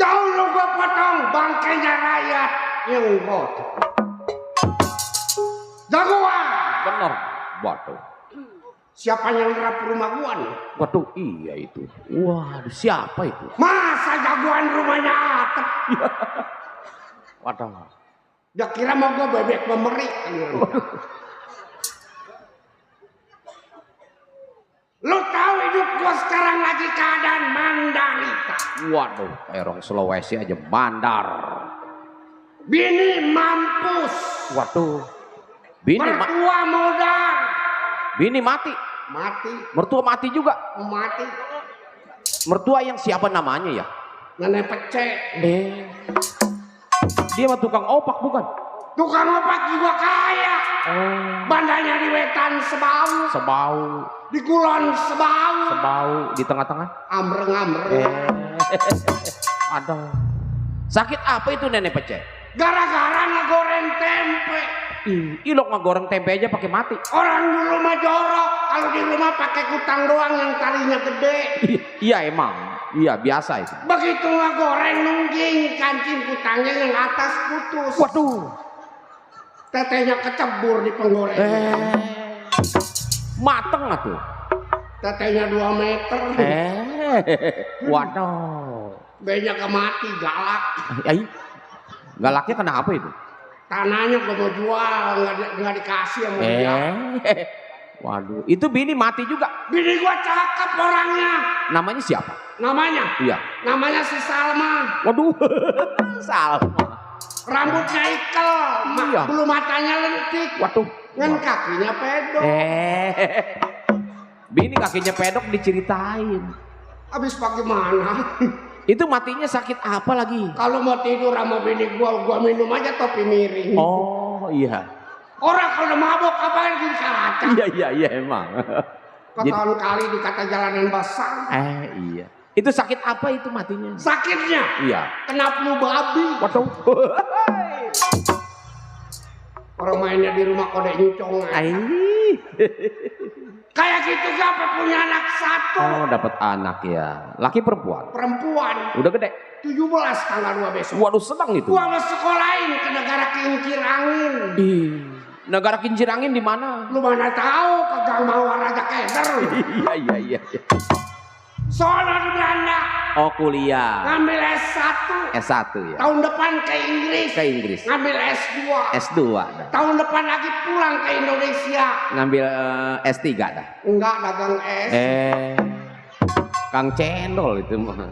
Jauh lu gua potong bangkainya rakyat yang kotor. Jagoan. Bener. Waduh. Siapa yang nerap rumah gua nih? Waduh, iya itu. Waduh, siapa itu? Masa jagoan rumahnya Atep? Waduh. Dia kira mau gua bebek memerik. Lu tahu hidup gua sekarang lagi keadaan Mandalika. Waduh, orang Sulawesi aja bandar. Bini mampus. Waduh. Bini mertua modal. Bini mati. Mati. Mertua mati juga. Mati. Mertua yang siapa namanya ya? Nenek pecek. Dia mah tukang opak bukan? Tukang opak juga kaya. Bandanya di Wetan sebau. Sebau. Di Kulon sebau. Sebau. Di tengah-tengah. Ambreng-ambreng. Aduh. Sakit apa itu nenek pecek? Gara-gara ngegoreng tempe. Ilok ngegoreng tempe aja pakai mati. Orang dulu mah jorok. Kalau di rumah pakai kutang doang yang talinya gede. Iya emang. Iya biasa itu. Begitu ngegoreng nungging kancing kutangnya yang atas putus. Waduh. Tetenya kecebur di penggorengan. Mateng atuh. Tetenya 2 meter. Waduh. Banyak mati galak. Galaknya kenapa itu? Tanahnya gua mau jual, nggak dikasih sama dia. Waduh, itu bini mati juga. Bini gua cakep orangnya. Namanya siapa? Namanya? Iya. Namanya si Salma. Waduh, Salma. Rambutnya ikel, Iya. bulu matanya lentik. Waduh. Ngan kakinya pedok. Bini kakinya pedok diceritain. Abis bagaimana? Itu matinya sakit apa lagi? Kalau mau tidur sama bini gua minum aja topi miring. Oh iya. Orang kalau udah mabok apa yang bisa kaca? Iya emang. Ketahuan kali dikata jalanan basah. Iya. Itu sakit apa itu matinya? Sakitnya? Iya. Kena flu babi. Waduh. Orang mainnya di rumah kode nyucong. Kayak gitu siapa punya anak 1. Oh dapat anak ya. Laki perempuan? Perempuan. Udah gede? 17 tanggal 2 besok. Waduh senang itu. Gua mau sekolahin ke negara kincir angin. Negara kincir angin di mana? Lu mana tahu ke Gang Mawar Raja Keder. Iya. Soalnya di Belanda. Oh kuliah. Ngambil S1. S1 ya. Tahun depan ke Inggris. Ke Inggris. Ngambil S2. S2 dah. Tahun depan lagi pulang ke Indonesia. Ngambil S3 dah. Enggak dagang es. Kang Cendol itu mah.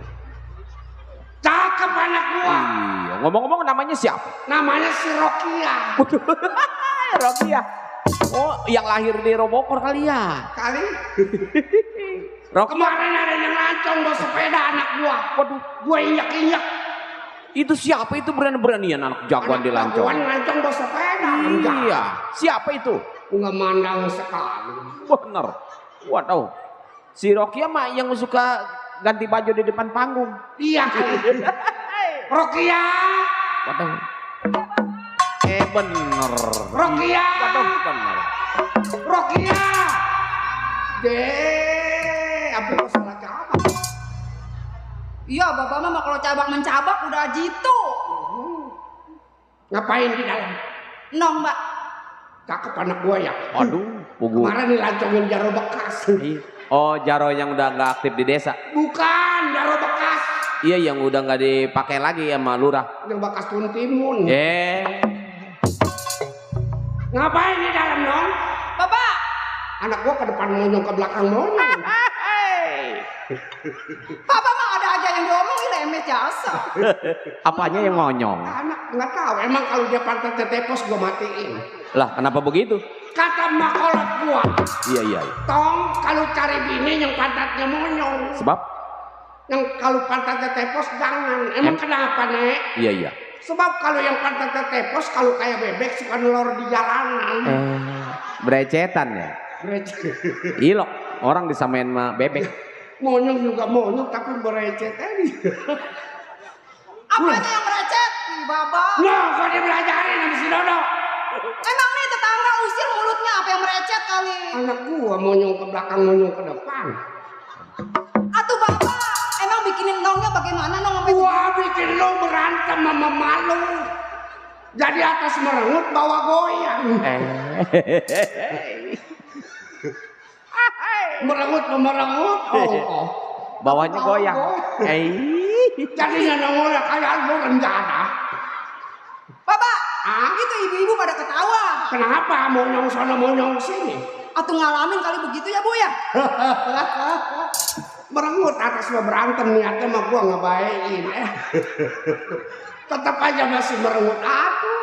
Cakep anak gua. Iya. Ngomong-ngomong namanya siapa? Namanya si Rokia. Rokia. Oh, yang lahir di Robokor kali ya? Kali. Rokia. Kemarin ada yang lancong bawa sepeda anak gua. Waduh, Gua injak-injak. itu siapa itu berani-beranian anak jagoan di Lancong? Jagoan lancong bawa sepeda. Iya. Siapa itu? Nggak mandang sekali. Bener. Waduh. Si Rokia mah yang suka ganti baju di depan panggung. Iya kali. Rokia. Waduh. Bener. Rokia. Waduh, bener. Rokia. Apa salah cabak? Iya, bapak mah kalau cabak mencabak udah jitu. Ngapain di dalam? Nong, Mbak. Cakep anak gua ya. Aduh, pugu. Kemarin dilancongin Jaro bekas. Oh, Jaro yang udah nggak aktif di desa. Bukan, Jaro bekas. Iya, yang udah nggak dipakai lagi sama lurah. Yang bekas Tun Timun. Ngapain di dalam dong? Bapak. Anak gua ke depan monyong ke belakang monyong. Bapak mah ada aja yang diomongin remes jasa. Apanya yang monyong? Anak nggak tahu. Emang kalau dia pantat tetepos gua matiin. Lah, kenapa begitu? Kata makolot gua. Iya. Tong kalau cari bini yang pantatnya monyong. Sebab? Yang kalau pantatnya tepos jangan. Emang kenapa, Nek? Iya. Sebab kalau yang pantatnya tepos kalau kayak bebek suka nelor di jalanan. Berecetan ya? Ilok, orang disamain sama bebek. Monyong juga monyong tapi berecet aja. Apanya yang merecet? Ih, Bapak. Nah, kok dia belajarin sama si Dodo? Emang nih tetangga usir mulutnya apa yang merecet kali? Anak gua monyong ke belakang, monyong ke depan. Atuh Bapak, emang bikinin nongnya bagaimana nong sampai Gua bikin Lo berantem sama malu. Jadi atas merengut bawah goyang. Merengut. Oh. Bawahnya goyang. Jadinya nongolnya kayak lu rencana. Bapak, itu ibu-ibu pada ketawa. Kenapa mau nyong sana mau nyong sini? Atau ngalamin kali begitu ya Bu ya? Merengut atas lo berantem niatnya mah gua ngebayain. Tetap aja masih merengut aku.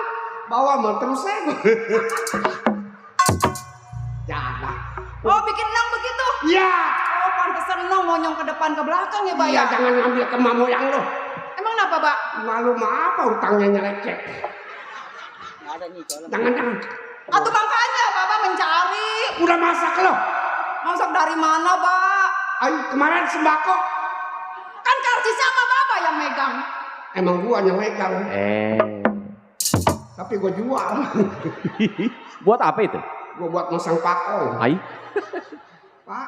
Bawa mah terus saya. Jangan. Oh bikin nong begitu? Iya. Oh pantesan nong monyong ke depan ke belakang ya Pak Iya, ya? jangan ngambil ke moyang lo. Emang kenapa Pak? Malu mah apa utangnya nyelecek. Jangan. Atau makanya Bapak mencari. Udah masak lo. Masak dari mana Pak? Ayo kemarin sembako. Kan karcis sama Bapak yang megang. Emang gua yang megang. Tapi gua jual. Buat apa itu? Gua buat masang pakong. Pak.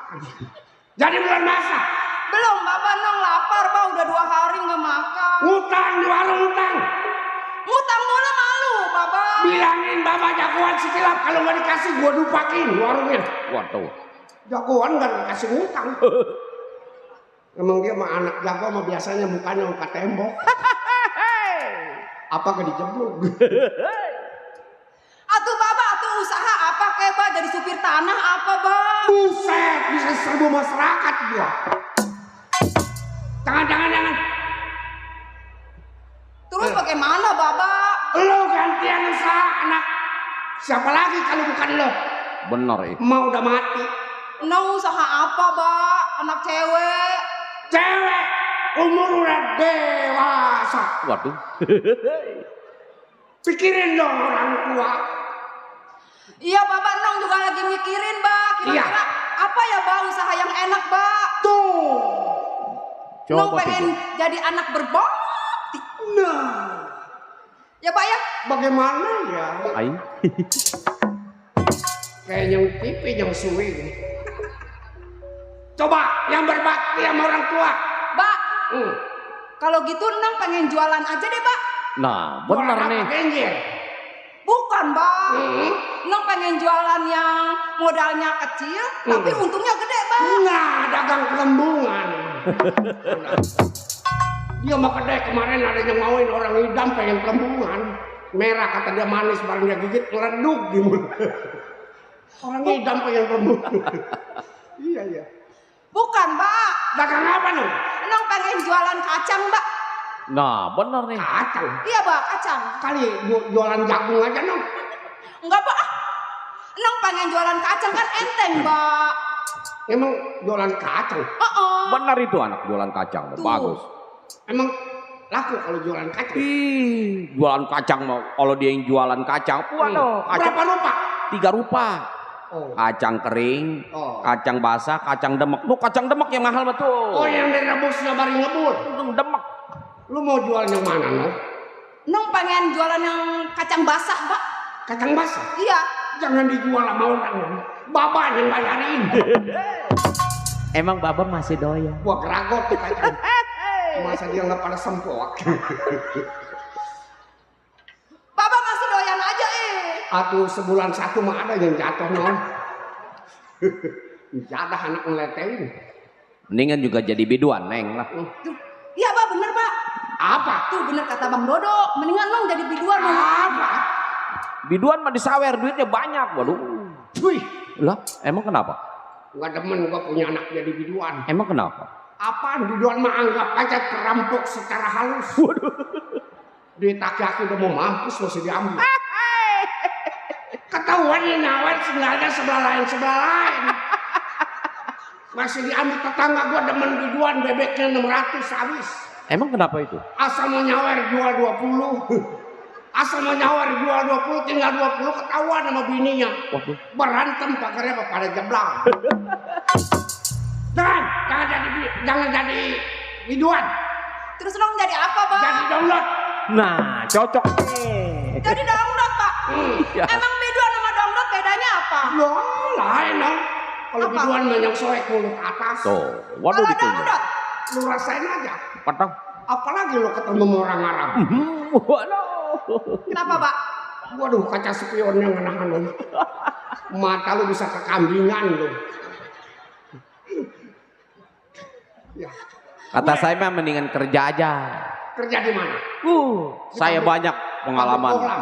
Jadi belum masak. Belum Bapak nong lapar Pak udah 2 hari nggak makan. Ngutang di warung ngutang. Ngutang mulu malu Bapak. Bilangin bapak jagoan sikilap kalau nggak dikasih gua dupakin warungnya. Waduh. Jagoan nggak dikasih ngutang. Emang dia mah anak jago mah biasanya mukanya muka tembok. Apa gak dijeblok? Atuh Bapak, atuh usaha apa kek Pak? Jadi supir tanah apa Pak? Buset, bisa serbu masyarakat gua. Jangan. Terus bagaimana Bapak? Lo gantian usaha anak. Siapa lagi kalau bukan lo? Bener itu. Mau udah mati. Nong usaha apa Pak? Anak cewek. Cewek umur udah dewasa. Waduh. Pikirin dong orang tua. Iya Bapak Nong juga lagi mikirin Pak. Kira-kira apa ya Pak usaha yang enak Pak? Tuh. Nong Coba pengen pikir. jadi anak berbakti. Nah. Ya Pak ya? Bagaimana ya? Ai. Kayak yang TV yang suwi. Coba yang berbakti sama orang tua. Pak, Hmm. kalau gitu Nong pengen jualan aja deh Pak. Nah, bener Jualan nih. apa genjer? Bukan Pak. Hmm. Nong pengen jualan yang modalnya kecil, tapi untungnya gede Pak. Nah, dagang kelembungan. Dia mah kedai kemarin ada yang mauin orang hidam pengen kelembungan. Merah kata dia manis, barang dia gigit meleduk gimana. Orang hidam pengen kelembungan. Iya. Bukan Pak. Dagang apa nih? Nong pengen jualan kacang Pak. Nah, bener nih. Kacang. Iya Pak, kacang. Kali jualan jagung aja dong. Enggak Pak. Nong pengen jualan kacang kan enteng Pak. Emang jualan kacang? Bener itu anak jualan kacang. Tuh. Bagus. Emang laku kalau jualan kacang? Ih, jualan kacang mau. Kalau dia yang jualan kacang, waduh, kacang Berapa lupa? 3 rupa. Oh. Kacang kering, Oh. kacang basah, kacang demek. Tuh kacang demek yang mahal betul. Oh, yang direbusnya baru ngebul. Demek. Lu mau jual yang mana, no? Nong pengen jualan yang kacang basah Pak. Kacang basah? Iya. Jangan dijual sama orang. Bapak yang bayarin. Emang Baba masih doyan? Gua geragot tuh kacang. Masa dia nggak pada sempok? Bapak masih doyan aja Atuh sebulan 1 mah ada yang jatuh, no? Jadah anak ngeletein. Mendingan juga jadi biduan, Neng lah. Tuh. Iya Pak, bener Pak. Apa? Tuh bener kata Bang Dodo. Mendingan Nong jadi biduan Nong. Apa? Biduan mah disawer, duitnya banyak. Waduh. Wih, Lah, emang kenapa? nggak demen gua punya anak jadi biduan. Emang kenapa? Apaan biduan mah anggap aja perampok secara halus. Waduh. Duit aki-aki udah mau mampus masih diambil. Ketahuan ya nyawer sendalnya sebelah lain. Masih diambil tetangga gua demen biduan bebeknya 600 habis. Emang kenapa itu? Asal mau nyawer jual 20. Asal mau nyawer jual 20 tinggal 20 ketahuan sama bininya. Waduh. Berantem pakarnya pada jeblang. Jangan jadi biduan. Terus Nong jadi apa Pak? Jadi download. Nah, cocok nih. Jadi dangdut Pak. Iya. Emang biduan sama dangdut bedanya apa? Loh, lain dong. Kalau Apa? biduan mah yang soek mulut atas. Tuh, waduh Kalau ditunjuk. dangdut? Lu rasain aja. Patang. Apalagi lo ketemu sama orang Arab. Waduh. Kenapa, Pak? Waduh, kaca spionnya ngenahan lo. Mata lo bisa kekambingan lo. Ya. Kata saya mah mendingan kerja aja. Kerja di mana? Saya banyak pengalaman. Pabrik Bohlam.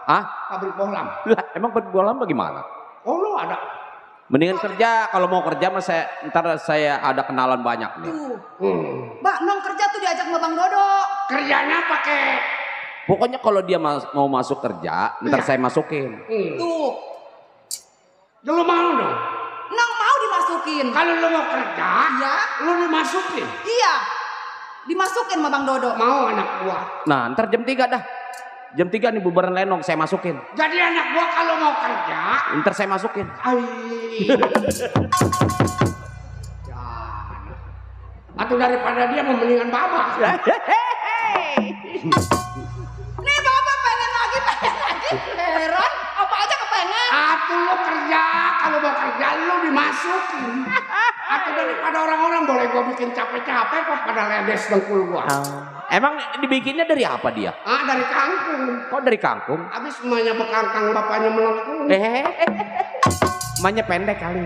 Hah? Pabrik Bohlam. Lah, emang berbulan bagaimana? Oh, lo ada. Mendingan kerja, kalau mau kerja mah ntar saya ada kenalan banyak nih. Tuh. Mbak Nong kerja tuh diajak sama Bang Dodo. Kerjanya pakai. Pokoknya kalau dia mau masuk kerja, ntar saya masukin. Tuh. Lo mau dong? Nong mau dimasukin. Kalau lo mau kerja, Iya. lo dimasukin. Iya. Dimasukin sama Bang Dodo. Mau anak gua. Nah, ntar jam 3 dah. Jam 3 nih bubaran lenong, saya masukin. Jadi anak gua kalau mau kerja, Ntar saya masukin. Ya. Atau daripada dia mendingan babak. Nih Bapak pengen lagi. Heran, apa aja kepengen. Atau lo kerja, kalau mau kerja lo dimasukin. Atau daripada orang-orang boleh gua bikin capek-capek kok pada ledes dengkul gua. Emang dibikinnya dari apa dia? Dari kangkung. Kok dari kangkung? Habis emaknya bekangkang, bapaknya melengkung. Emaknya pendek kali.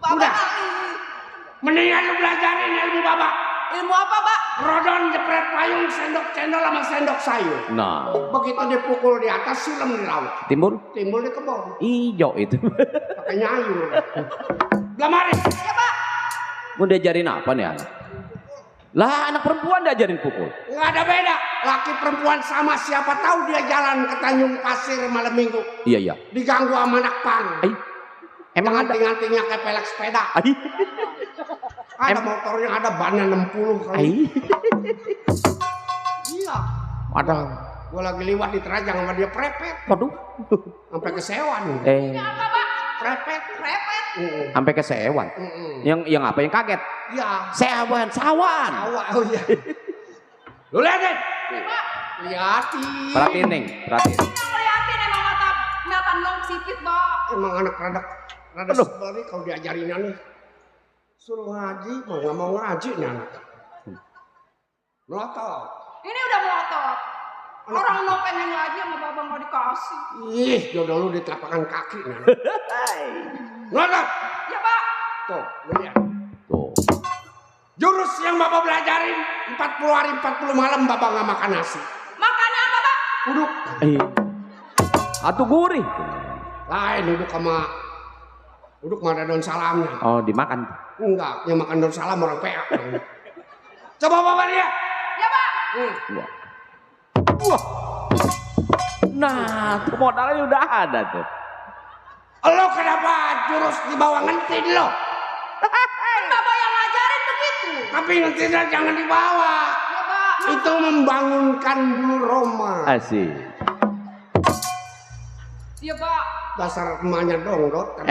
Udah. Mendingan lu belajarin ilmu babak. Ilmu apa, Pak? Rodon, jepret payung, sendok cendol sama sendok sayur. Nah, Begitu dipukul di atas, silam di laut. timbul Timbul di kebun. hijau itu. Pakai nyayur. Gamari. Ya, Pak. Mau diajarin apa nih anak? Lah, anak perempuan diajarin pukul. Nggak ada beda. Laki perempuan sama, siapa tahu dia jalan ke Tanjung Pasir malam minggu. Iya. Diganggu sama anak pang. Emang ada? Anting-antingnya kayak pelek sepeda. Ada motornya, ada bannya 60 kali. Iya. Ada. Gua lagi liwat di Terajang sama dia prepet. Waduh. Sampai kesewan. Apa, Pak? Prepet. Sampai kesewan. Yang apa? Yang kaget? Iya. Sawan. Oh iya. Lu liatin. Liatin. Perhatiin, Neng. Perhatiin. Ngeliatin emang mata Nong sipit, Pak. Emang anak rada sebel nih kalau diajarinnya nih. Suruh ngaji, mau nggak mau ngaji nih anak. Melotot. Ini udah melotot. Orang Nong pengen ngaji sama Bapak nggak dikasih. Ih, jodoh lu di telapak kaki nih. Melotot. Ya, Pak. Tuh, lu lihat. Tuh. Jurus yang Bapak belajarin 40 hari 40 malam Bapak nggak makan nasi. Makannya apa, Pak? Duduk. Atuh gurih. Lain duduk mah ada daun salamnya. Oh, dimakan. Enggak, yang makan daun salam orang PA. Coba Bapak lihat. Ya, Pak. Wah. Nah, tuh modalnya udah ada tuh. Lo kenapa jurus di bawah ngentin lo? Bapak yang ngajarin begitu. Tapi ngentinnya jangan dibawa. Ya, Pak. Itu membangunkan bulu Roma. Asik. Iya, Pak. Dasar emaknya dongdot.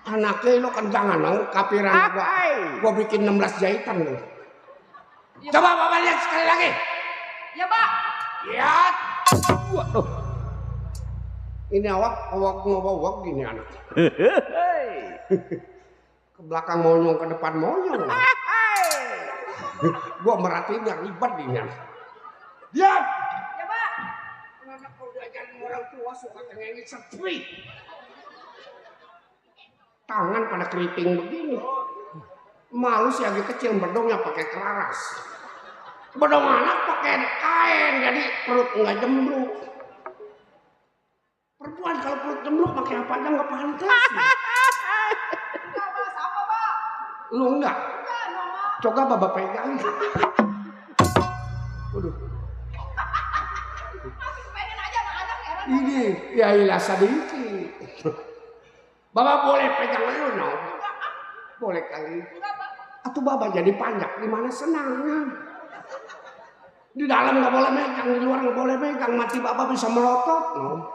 Anaknya lo kan jangan dong. Kapiran gua bikin 16 jahitan lo. Ya, Coba Bapak lihat sekali lagi. Ya, Pak. Lihat. Waduh. Ini awak gini anak. Ke belakang monyong, ke depan monyong. Gua merhatiin yang ribet ini anak. Diam. Ya, Pak. Anak kalau diajarin orang tua suka cengengit sepi. Tangan pada keriting begini. Malu si lagi kecil bedongnya pakai kelaras. Bedong anak pakai kain jadi perut nggak jembruk. Perempuan kalau perut jembruk pakai apa aja nggak pantas. Enggak, Pak. Siapa, Pak? Lu enggak? Enggak, Nong, Pak. Coba Bapak pegang. Waduh. Masih pengen aja sama anak heran. Ini ya ilah sedikit. Bapak boleh pegang lu no? Boleh kali. Enggak, Pak. Atau Bapak jadi panjak di mana senangnya. Di dalam nggak boleh megang, di luar nggak boleh megang. Mati Bapak bisa melotot no?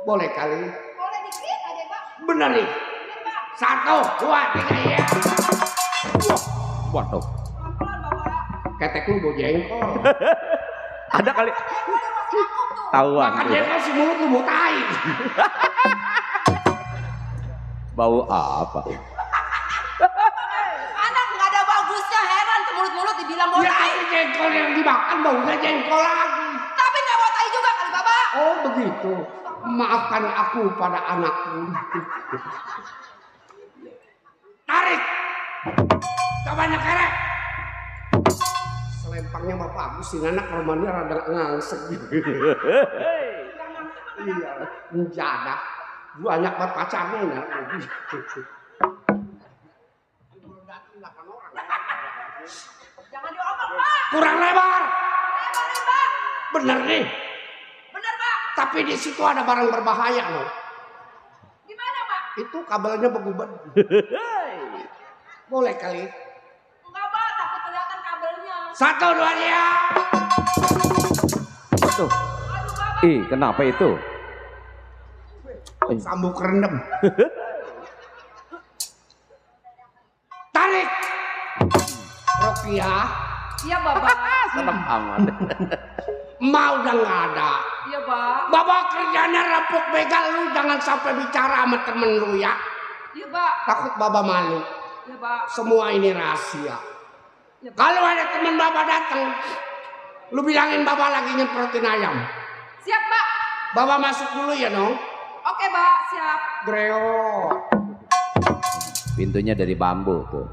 Boleh kali. Boleh dikit aja, Pak. Bener nih. Iya, Pak. 1, 2, 3 ya. Waduh. Pelan-pelan, Bapak. Ketek lu bau jengkol. Ada kali. Masih aku tuh. Tahuan. Makan jengkol si mulut lu bau tai. Bau apa? bilang bau Ya tai. tapi jengkol yang dimakan baunya jengkol lagi. Tapi nggak bau tai juga kali Bapak. Oh begitu. Maafkan aku pada anakku. Tarik. Coba nyekerek. Selempangnya Bapak Agus sih anak rumahnya rada ngangsek gitu. Iya, menjadah. Banyak banget pacarnya ya. Jangan diomong Pak. Kurang lebar. Lebar nih Pak. Bener nih. Bener Pak. Tapi di situ ada barang berbahaya loh. Gimana Pak? Itu kabelnya begubat. Boleh kali. Enggak Pak, takut kelihatan kabelnya. 1, 2 ya. Tuh. Aduh Bapak. Ih, kenapa itu? Sambung kerendam. Tarik. Rokia. Iya Bapak. Serem amat. Mau udah nggak ada. Iya Pak. Bapak kerjanya rampok begal lu jangan sampai bicara sama temen lu ya. Iya Pak. Takut Bapak malu. Iya Pak. Semua ini rahasia. Iya Pak. Kalau ada temen Bapak datang, lu bilangin Bapak lagi nyemprotin ayam. Siap Pak. Bapak masuk dulu ya dong. Oke Pak, siap. Greot. Pintunya dari bambu tuh.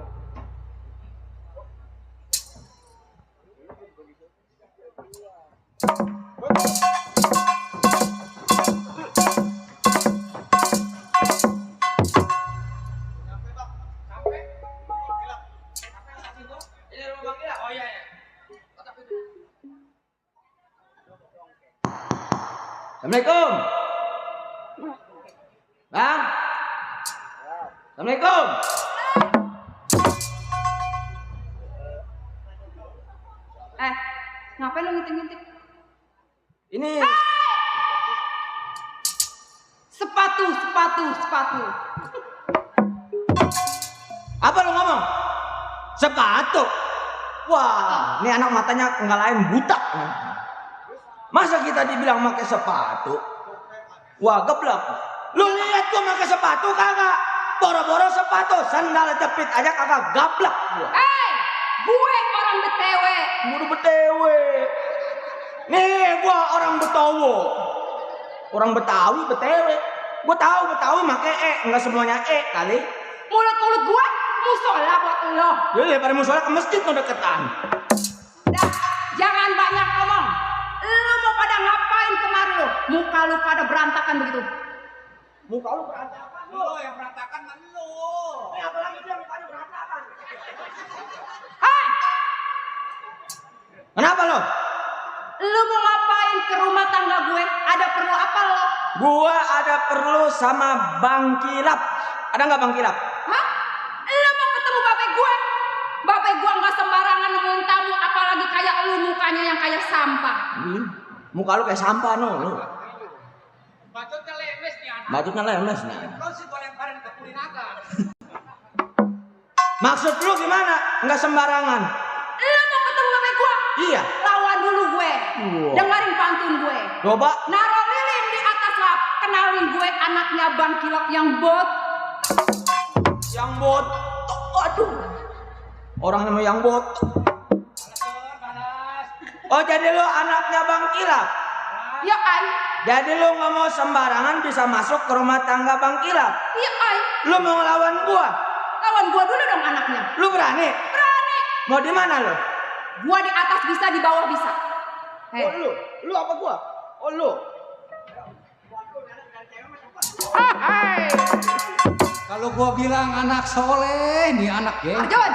Assalamualaikum. Bang. Assalamualaikum. Ngapain lu ngintip-ngintip? Ini Sepatu. apa lu ngomong? Sepatu. Wah, ini anak matanya ngalahin buta. Masa kita dibilang pakai sepatu? Wah, geblek. Lu lihat gua pakai sepatu kagak? Boro-boro sepatu, sandal jepit aja kagak, gablek gua. Gue orang BTW. Gua BTW. Nih, gua orang Betawo. Orang Betawi BTW. Gua tahu Betawi make enggak semuanya kali. Mulut gue musola buat lo. Jadi daripada musola ke masjid no deketan. Dah, jangan banyak ngomong. Lu mau pada ngapain kemarin lu? Muka lu pada berantakan begitu. Muka lu berantakan lu. Yang berantakan kan lu. Apalagi dia mukanya berantakan. Kenapa lo? Lu mau ngapain ke rumah tangga gue? Ada perlu apa lo? Gua ada perlu sama Bang Kilap. Ada nggak Bang Kilap? Hah? Lu mau ketemu babe gue? Babe gue nggak sembarangan nemuin tamu, apalagi kayak lu mukanya yang kayak sampah. Muka lu kayak sampah no. Lu. Bacotnya lemes nih anak. Bacotnya lemes nih. Kau sih gue lemparin ke kulinaga. Maksud lu gimana? Nggak sembarangan. Lu mau ketemu babe gue? Iya. Lawan dulu gue. Wow. Dengerin pantun gue. Coba. Naruh lilin di atas lap. Kenalin gue anaknya Bang Kilap yang bot. Yang bot. Aduh. Orang namanya yang bot. Oh jadi lu anaknya Bang Kilap? Ya ay. Jadi lu nggak mau sembarangan bisa masuk ke rumah tangga Bang Kilap? Ya ay. Lu mau ngelawan gua? Lawan gue dulu dong anaknya. Lu berani? Berani. Mau di mana lu? Gua di atas bisa, di bawah bisa. Oh lu? Lu apa gua? Oh lu? Kalau gua bilang anak soleh, nih anak ya. Arjun,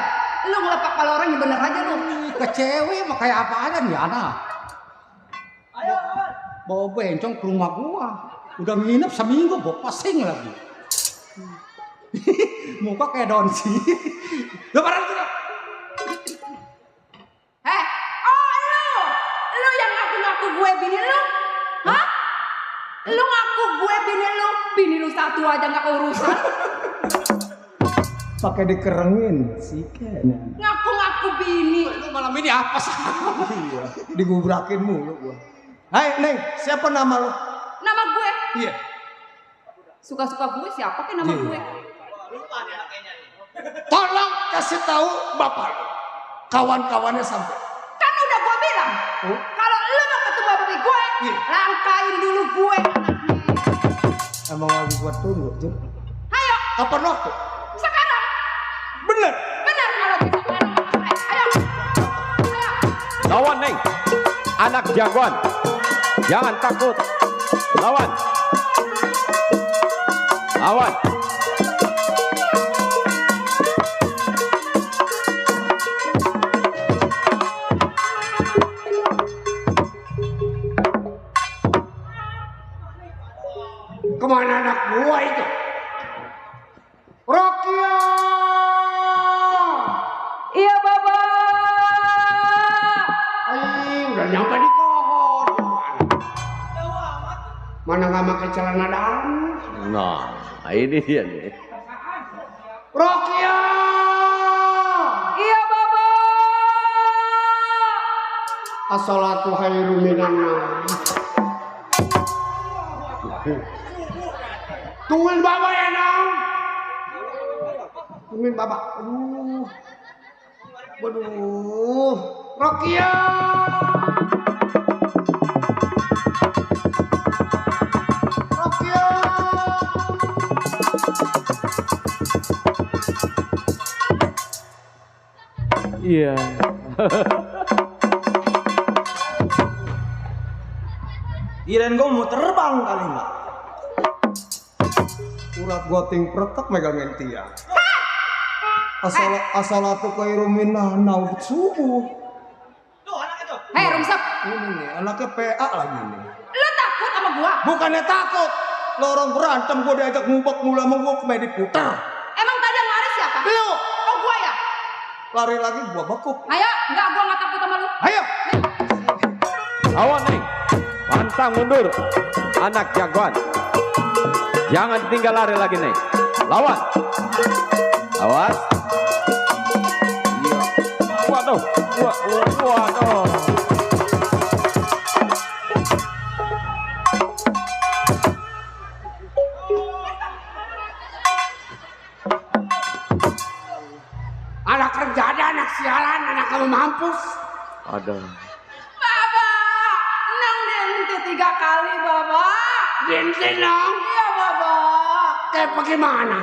lu ngelepak kepala orang yang bener aja lu. Ke cewek mah kayak apa aja nih anak. Ayo, Bawa bencong ke rumah gua. Udah nginep seminggu, gua pasing lagi. Muka kayak daun sih. Lu parah juga. Lu yang ngaku-ngaku gue bini lu? Hah? Lu ngaku gue bini lu satu aja nggak urusan. Pakai dikerengin sih kayaknya. Ngaku-ngaku bini. Lu malam ini apa sih? Iya, digubrakin mulu gua. Hai, Neng, siapa nama lu? Nama gue. Iya. Suka-suka gue siapa ke nama Iya. gue? Tolong kasih tahu bapak lu. kawan-kawannya sampai. Kan udah gue bilang, kalau lu mau ketemu babe gue, langkain dulu gue anaknya. Emang lagi buat tunggu, Jun. Ayo, Kapan waktu? sekarang. Bener. Benar kalau gitu sekarang. Ayo. Lawan Neng, anak jagoan. Jangan takut. Lawan. Lawan. Kemana anak gua itu? Rokia! Iya, Baba. Udah nyampe di pohon. Mana nggak pakai celana dalam? Nah, ini dia nih. Rokia! Iya, Baba. As-salatu khairum minan naum. Tungguin Bapak ya, Nong. Tungguin Bapak. Waduh. Rokia. Rokia. Iya. Kirain gue mau terbang kali mbak. Urat gua ting pretek megangin tiang. Assalatu khairum minan naum subuh. Tuh anak itu. Hei, Rumsep. Ini nih, anaknya PA lagi nih. Lu takut sama gua? Bukannya takut. Lo orang berantem gua diajak ngubek mula mau gua kembali diputar. Emang tadi yang lari siapa? Lu Oh, gua ya? lari lagi gua bekuk. Ayo, enggak, gua nggak takut sama lu. Ayo. Lawan Neng. Pantang mundur. Anak jagoan. Jangan tinggal lari lagi Neng. Lawan. Awas. Iya. Waduh. Waduh. Anak kerja ada, anak sialan, anak kamu mampus. Aduh. Baba, nang dienti 3 kali, Baba. Bensin dong. Iya, Baba. Kayak bagaimana?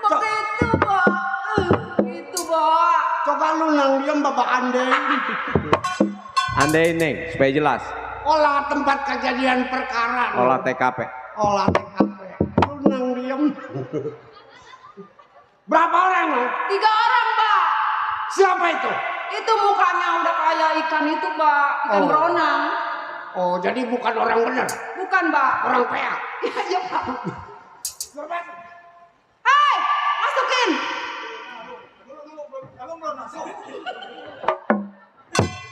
Begitu, Ba. Gitu, Ba. Coba lu nang diem Bapak Ande. Andai Neng, supaya jelas. Olah tempat kejadian perkara. Olah TKP. Olah TKP. Lu nang diem. Berapa orang lo? 3 orang, Ba. Siapa itu? Itu mukanya udah kayak ikan itu, Ba. Ikan Oh. beronang. Oh, jadi bukan orang bener. Bukan, Ba. Orang PA. Iya, iya, Ba. Hei, masukin.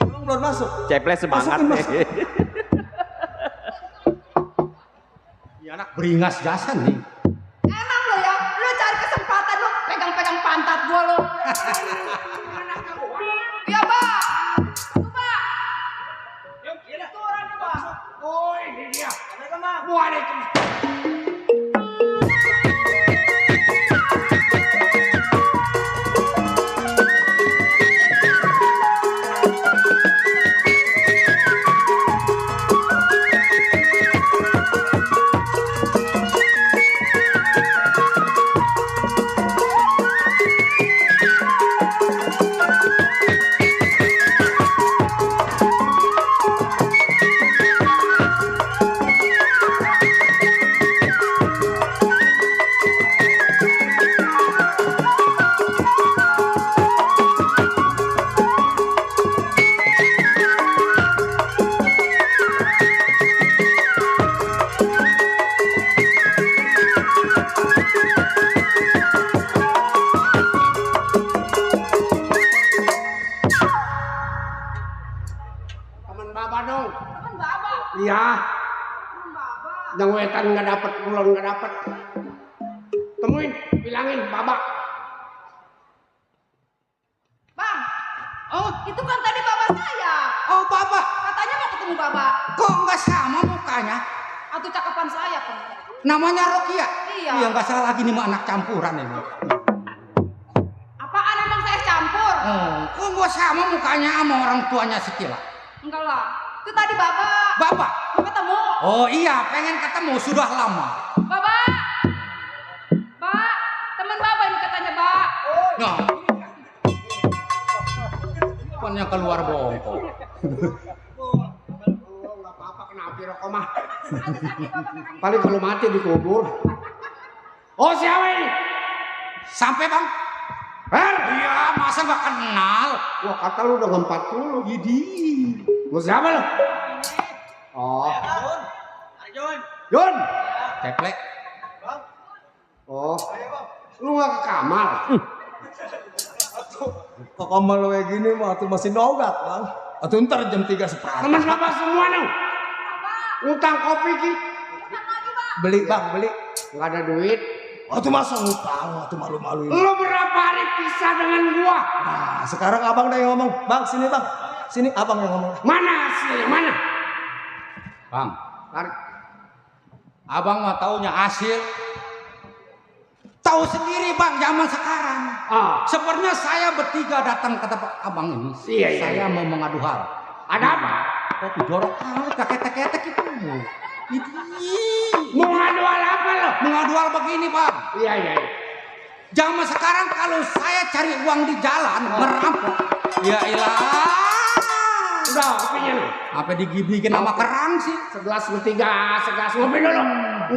Emang belum masuk. Ceples semangat Masukin, nih. Ini anak beringas jasan nih. Emang lo ya, lo cari kesempatan lo pegang-pegang pantat gua lo. Iya, Ba. Tuh, Ba. Itu orangnya, Ba. Oh, ini dia. Assalamualaikum. Waalaikumsalam. Temen Bapak dong. Temen Baba. Iya. Temen Baba. Yang wetan nggak dapet, ulon nggak dapet. Temuin, bilangin Bapak. Bang. Oh, itu kan tadi Baba saya. Oh bapak, Katanya mau ketemu Baba. kok nggak sama mukanya? Atau cakapan saya kan? Namanya Rokia. Iya. Iya nggak salah lagi nih mah anak campuran ini. Apaan emang saya campur? Kok gua sama mukanya sama orang tuanya si Kila? Enggak lah. Itu tadi Bapak. Bapak? Mau ketemu. Oh iya, pengen ketemu sudah lama. Bapak. Pak, teman Bapak ini katanya, Pak. Nah. Bukannya keluar bongkok. Enggak apa-apa kenapa rokok mah. Paling kalau mati dikubur. Oh, siapa ini? Sampai bang? Iya, masa gak kenal? Wah, kata lu udah 40. Gidi. Mau siapa lu? Oh. Jun. Ceplek. Oh. Lu gak ke kamar? Kok kamu kayak gini mah tuh masih nongak, Bang. Atau ntar jam 3 seperempat. Teman bapak semua nih. Utang kopi ki. Beli, Bang, beli. Gak ada duit. Oh, tuh masa ngutang, tuh malu-maluin. Lu berapa hari pisah dengan gua? Nah, sekarang abang dah yang ngomong. Bang, sini bang. Sini abang yang ngomong. Mana hasilnya? Mana? Bang, Tarik. abang mah taunya hasil. Tahu sendiri bang, zaman sekarang. Ah. Sebenarnya saya bertiga datang ke tempat abang ini. Iya, iya, Saya iya. mau mengadu hal. Ada apa? Kopi jorok amat, ketek-ketek itu. Mau ngadu hal apa lo? Mengadu hal begini bang. Iya, iya. Zaman sekarang kalau saya cari uang di jalan, merampok. Ya ilah. Udah, kopinya nih. Apa digibikin sama kerang sih? Segelas bertiga, segelas ngopi dulu.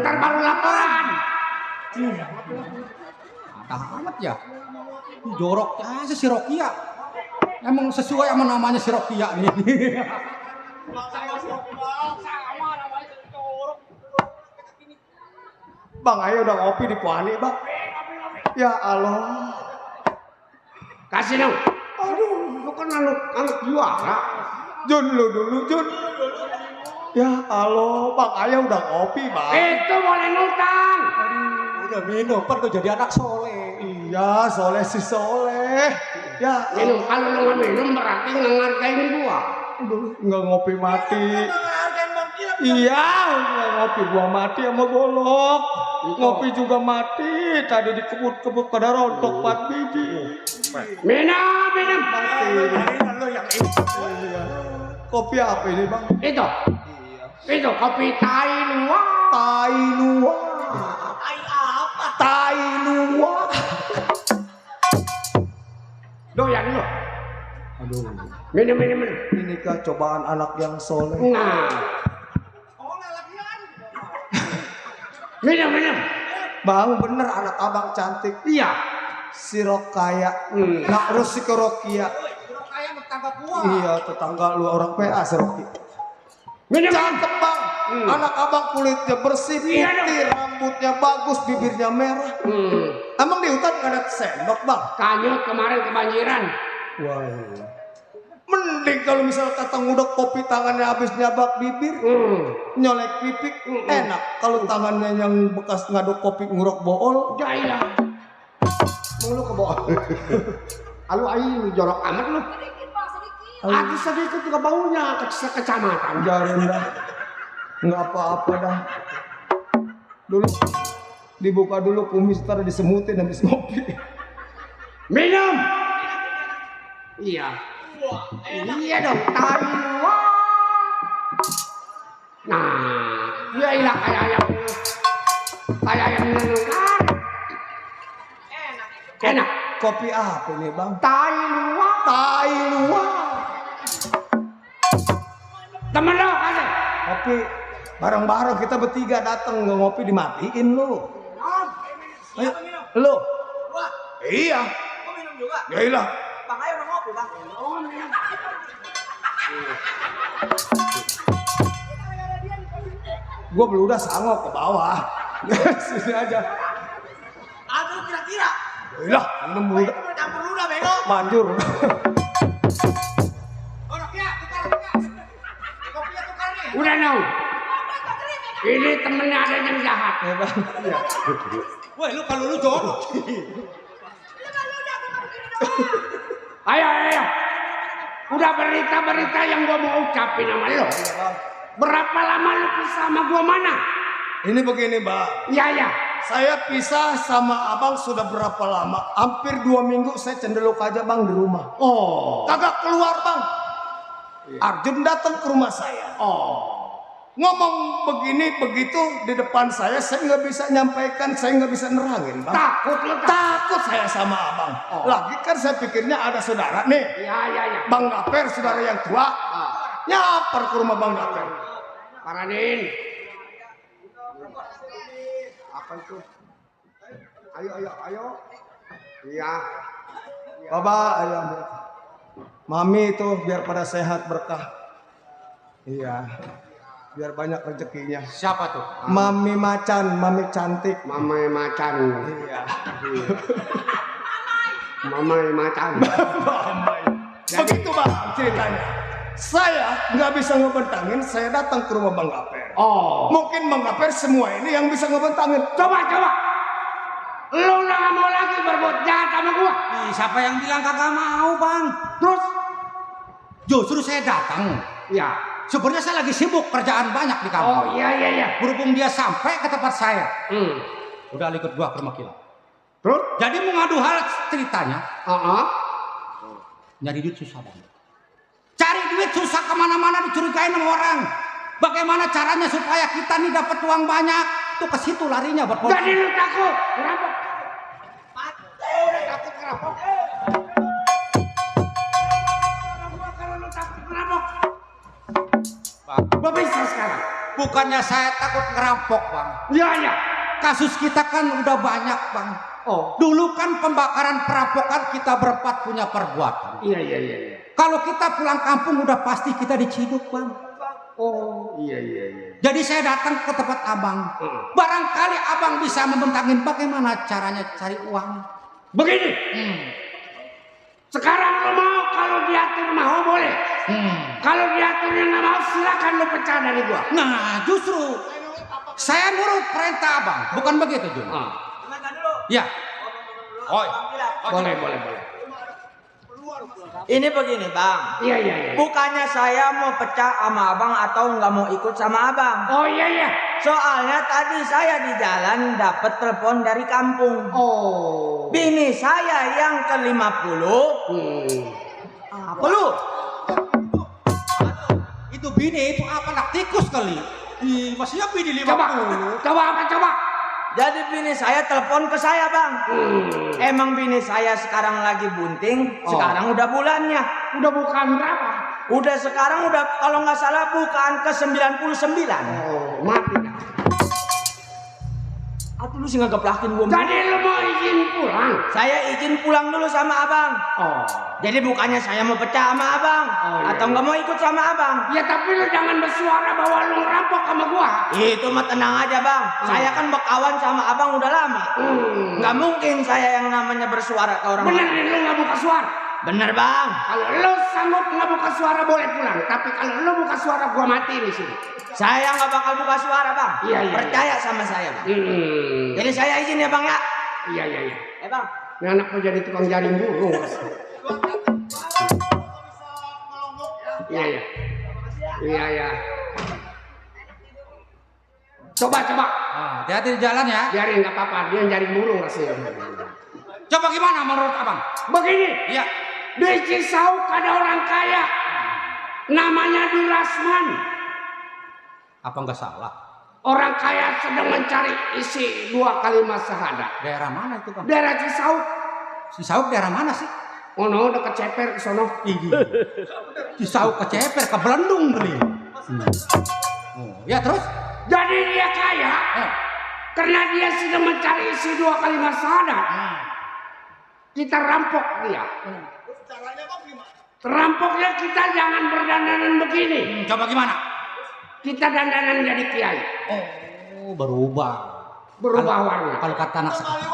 Ntar baru laporan. Mantap amat ya. Jorok aja si Rokia. Emang sesuai sama namanya si Rokia nih. Bang, ayo udah ngopi di Puani, Bang. Ya Allah. Kasih dong. Aduh, lu kan anak juara. Jun lu dulu, Jun. Ya Allah, Bang, ayo udah ngopi, Bang. Itu boleh ngutang. Udah minum, kan tuh jadi anak soleh. Iya, soleh si soleh. Ya, Minum, kalau lu nggak minum berarti nggak ngargain gua. nggak ngopi mati. Iya, nggak ngopi gua mati sama golok. Ngopi juga mati. Tadi dikebut-kebut pada rontok 4 biji. Minum, minum. Mati. Iya. Kopi apa ini, Bang? Itu. Itu kopi tai luwak. Tai luwak. Tai luwak. Doyan lu. Aduh, Minum, minum, minum. inikah cobaan anak yang soleh. Nah. Minum, minum. Bang, bener anak abang cantik. Iya. Si Rokaya. Nak terus si Rokia. Iya, tetangga lu orang PA si Roki. Minum. Cakep, Bang. Anak abang kulitnya bersih, Iya, putih, rambutnya bagus, bibirnya merah. Emang di hutan gak ada sendok, Bang? Kanyut kemarin kebanjiran. Wah, iya. Mending kalau misal kata ngudek kopi tangannya habis nyabak bibir, nyolek pipik, enak. Kalau tangannya yang bekas ngaduk kopi ngurok bool, Jailah. Mau lu ke bawah. Alu ayu jorok amat lu. Sedikit, Pak, sedikit. Aku sedikit juga baunya ke kecamatan. jarin dah. Nggak apa-apa dah. Dulu dibuka dulu kumis ntar disemutin habis ngopi. Minum. Iya. Iya dong, tai luwak. Nah, ya ilah kayak ayam. Kayak ayam nenungan. Enak. Kopi apa ini, Bang? Tai luwak. Tai luwak. Temen lo kasih. Kopi bareng-bareng kita bertiga datang nggak ngopi dimatiin lu. Ayo, lu. Iya. Kok minum juga? Ya ilah. Bang, ayo udah ngopi, Bang. Gua beludah sangok ke bawah. Sini aja. Aduh, kira-kira. Ilah, minum beludah. Campur ludah, bego. Manjur. Udah nong. Ini temennya ada yang jahat. Ya, Bang. Iya. Woi, lu kalau lu jorok. Ayo, ayo. Udah berita-berita yang gua mau ucapin sama lo. Berapa lama lu pisah sama gua mana? Ini begini, Mbak. Iya, iya. Saya pisah sama abang sudah berapa lama? Hampir 2 minggu saya cendelok aja bang di rumah. Oh. Kagak keluar bang. Arjun datang ke rumah saya. Oh. Ngomong begini begitu di depan saya nggak bisa nyampaikan, saya nggak bisa nerangin bang. Takut lo. Takut saya sama abang. Oh. Lagi kan saya pikirnya ada saudara nih. Ya. Bang Gaper, saudara yang tua. Nyamper ke rumah Bang Gaper. Paradin. Apa itu? Ayo. Iya. Baba, ayo. Mami itu biar pada sehat berkah. Iya. Biar banyak rezekinya. Siapa tuh? Mami Macan, Mami cantik. Mamai macan. Iya. Mamai macan. Begitu bang ceritanya. Saya nggak bisa ngebentangin, saya datang ke rumah Bang Gaper. Oh. Mungkin Bang Gaper semua ini yang bisa ngebentangin. Coba. Lu nggak mau lagi berbuat jahat sama gua. Ih, siapa yang bilang kagak mau, Bang? Terus? Justru saya datang. Ya. Sebenarnya saya lagi sibuk, kerjaan banyak di Oh kampung. iya. Berhubung dia sampai ke tempat saya. Hmm. Udah ikut gua ke rumah kilat. Terus? Jadi mengadu hal ceritanya, nyari duit susah banget. Cari duit susah, kemana-mana dicurigain sama orang. Bagaimana caranya supaya kita nih dapat uang banyak? Tuh ke situ larinya buat politik. Jadi lu takut? Kenapa? Udah takut kenapa? Kalau lu takut kenapa? Gua bisa sekarang. Bukannya saya takut ngerampok, Bang. Iya. Kasus kita kan udah banyak, Bang. Oh. Dulu kan pembakaran perampokan kita berempat punya perbuatan. Iya. Kalau kita pulang kampung udah pasti kita diciduk, Bang. Oh, iya. Jadi saya datang ke tempat abang. Barangkali abang bisa membentangin bagaimana caranya cari uang. Begini. Sekarang lo mau kalau diatur mau boleh. Kalau diaturnya nggak mau silakan lo pecah dari gua. Nah, justru saya nurut perintah abang. Bukan begitu, Jun? Ya. Boleh. Ini begini bang. Iya. Bukannya saya mau pecah sama abang atau nggak mau ikut sama abang. Oh iya. Soalnya tadi saya di jalan dapat telepon dari kampung. Oh. Bini saya yang ke-50. Apa lu? Itu bini, itu apa anak tikus kali? Maksudnya bini 50. Coba. Jadi bini saya telepon ke saya bang. Emang bini saya sekarang lagi bunting. Sekarang udah bulannya. Udah bukan berapa? Udah sekarang udah kalau nggak salah bukan ke 99. Oh, mati dah. Atuh lu sih nggak geplakin gua. Jadi lu mau izin pulang? Saya izin pulang dulu sama abang. Oh. Jadi bukannya saya mau pecah sama abang iya. atau nggak mau ikut sama abang. Ya tapi lu jangan bersuara bahwa lu ngerampok sama gua. Itu mah tenang aja bang. Saya kan berkawan sama abang udah lama. Nggak mungkin saya yang namanya bersuara ke orang Bener lain. nih lu nggak buka suara. Bener bang. Kalau lu sanggup nggak buka suara boleh pulang. Tapi kalau lu buka suara gua mati di sini. Saya nggak bakal buka suara bang. Iya. Percaya sama saya bang. Jadi saya izin ya bang ya. Iya. Bang. Ini anak mau jadi tukang jaring burung. Iya. Coba. Hati-hati di jalan ya. Biarin nggak apa-apa. Dia jaring burung rasanya. Coba gimana menurut abang? Begini. Iya. Di Cisauk ada orang kaya. Namanya Durasman. Apa nggak salah? Orang kaya sedang mencari isi 2 kalimat syahadat. Daerah mana itu bang? Daerah Cisauk. Cisauk daerah mana sih? Oh no, dekat Ceper ke sono. Cisauk ke Ceper, ke Belendung kali. Ya terus? Jadi dia kaya karena dia sedang mencari isi 2 kalimat syahadat. Kita rampok dia. Rampoknya kita jangan berdandanan begini. Coba gimana? Kita dandanan jadi kiai. Oh, berubah warna. Kalau kata anak sekarang.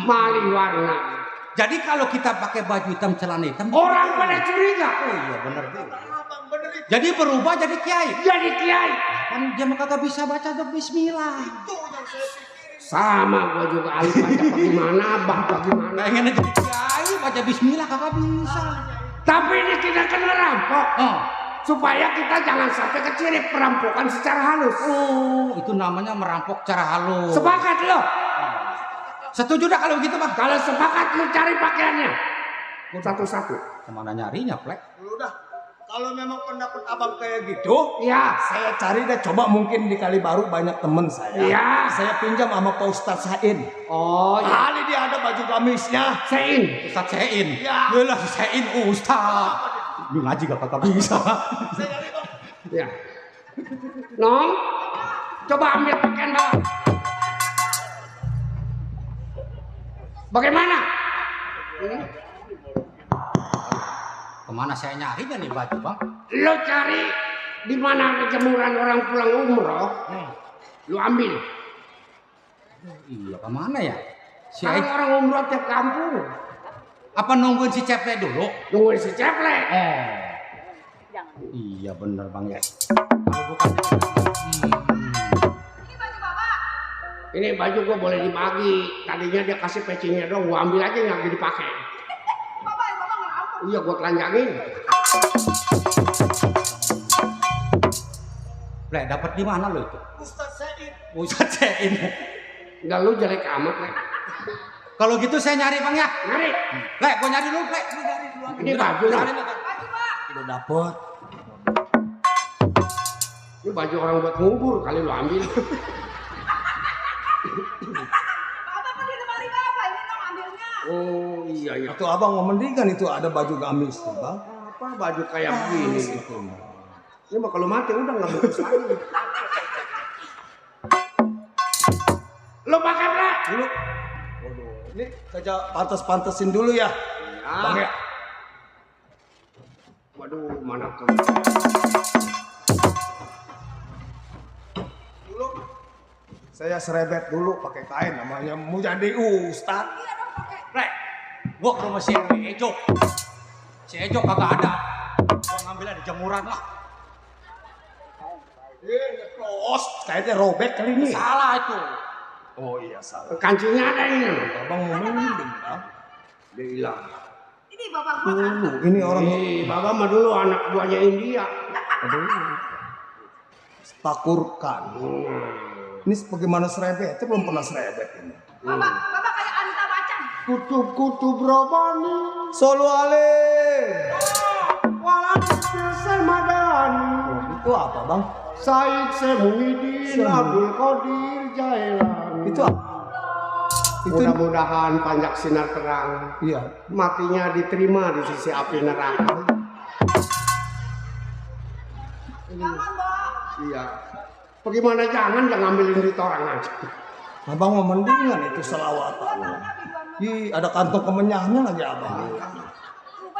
Mali warna. Jadi kalau kita pakai baju hitam, celana hitam, Orang pada curiga. oh iya benar juga. Jadi berubah jadi kiai. Jadi kiai. Kan dia mah kagak bisa baca bismillah. Sama gua juga alif baca bagaimana, abah bagaimana. Pengen jadi kiai baca bismillah kagak bisa. Tapi ini kita kena rampok. Supaya kita jangan sampai kecirit perampokan secara halus. Oh, itu namanya merampok cara halus. Sepakat lo? Setuju dah kalau begitu bang. Kalau sepakat lu cari pakaiannya. Satu-satu. Kemana nyarinya, Plek? Udah, kalau memang pendapat abang kayak gitu, Iya. saya cari deh. Coba mungkin di Kalibaru banyak temen saya. Iya. Saya pinjam sama Pak Ustadz Sain. Oh iya. Kali dia ada baju gamisnya. Sein. Ustadz Sein. Ya. Yalah Sein Ustadz. Lu ngaji gak kagak bisa. Saya cari bang. Ya. Nong, coba ambil pakaian bawah. Bagaimana? Ini Kemana saya nyarinya nih baju bang? lo cari di mana ada jemuran orang pulang umroh, lo ambil. Iya kemana ya? Si Kalau Aing- orang umroh tiap kampung, apa nungguin si Ceple dulu? nungguin si ceplek. Iya bener bang ya. Kalau bukan Ini baju bapak. Ini baju gua boleh dibagi. Tadinya dia kasih pecinya dong, gua ambil aja nggak jadi dipakai. Bapak nggak ampun. Iya, gua telanjangin. Plek dapat di mana lo itu? Ustadz Sain. Ustadz Sein. Enggak, lu jelek amat, Lek. Kalau gitu saya nyari bang ya. Nyari. Plek, gua nyari dulu Plek. Lu nyari dulu. Ini baju dong. Baju pak. Udah dapet. Ini baju orang buat ngubur, kali lu ambil. Bapak kan di lemari bapak. Ini dong ambilnya. Oh iya iya. Atau abang mau mendingan itu ada baju gamis tuh bang. Apa baju kayak begini gitu. Ini mah kalau mati udah nggak bungkus lagi. Lo pakai Plek? Dulu. Waduh, ini saja pantes-pantesin dulu ya. Bang ya. Waduh, mana tuh? Dulu saya serebet dulu pakai kain namanya mau jadi ustad. Plek, gua ke rumah si Ejo. Si Ejo kagak ada. Gua ngambilnya di jemuran lah. Terus kayaknya robek kali ini. Salah itu. Oh iya salah. Kancingnya ada ini. Abang mau mending bang. Dia hilang. Ini bapak gua kan. Dulu ini orang Bapak mah dulu anak buahnya India. takurkan. Ini bagaimana serebet? Itu belum pernah serebet ini. Bapak kayak Anita Macan. Kutub-kutub robani. Solo ale. Walau Madani. Itu apa bang? Said Semuhidin Abdul Qadir Jailani. Itu apa? Itu Mudah-mudahan panjang sinar terang, iya. matinya diterima di sisi api neraka. Jangan mbak. Iya. Bagaimana jangan ngambilin duit orang aja. Abang mau mendingan itu selawatan. Ih, ada kantong kemenyahnya lagi abang. Lupa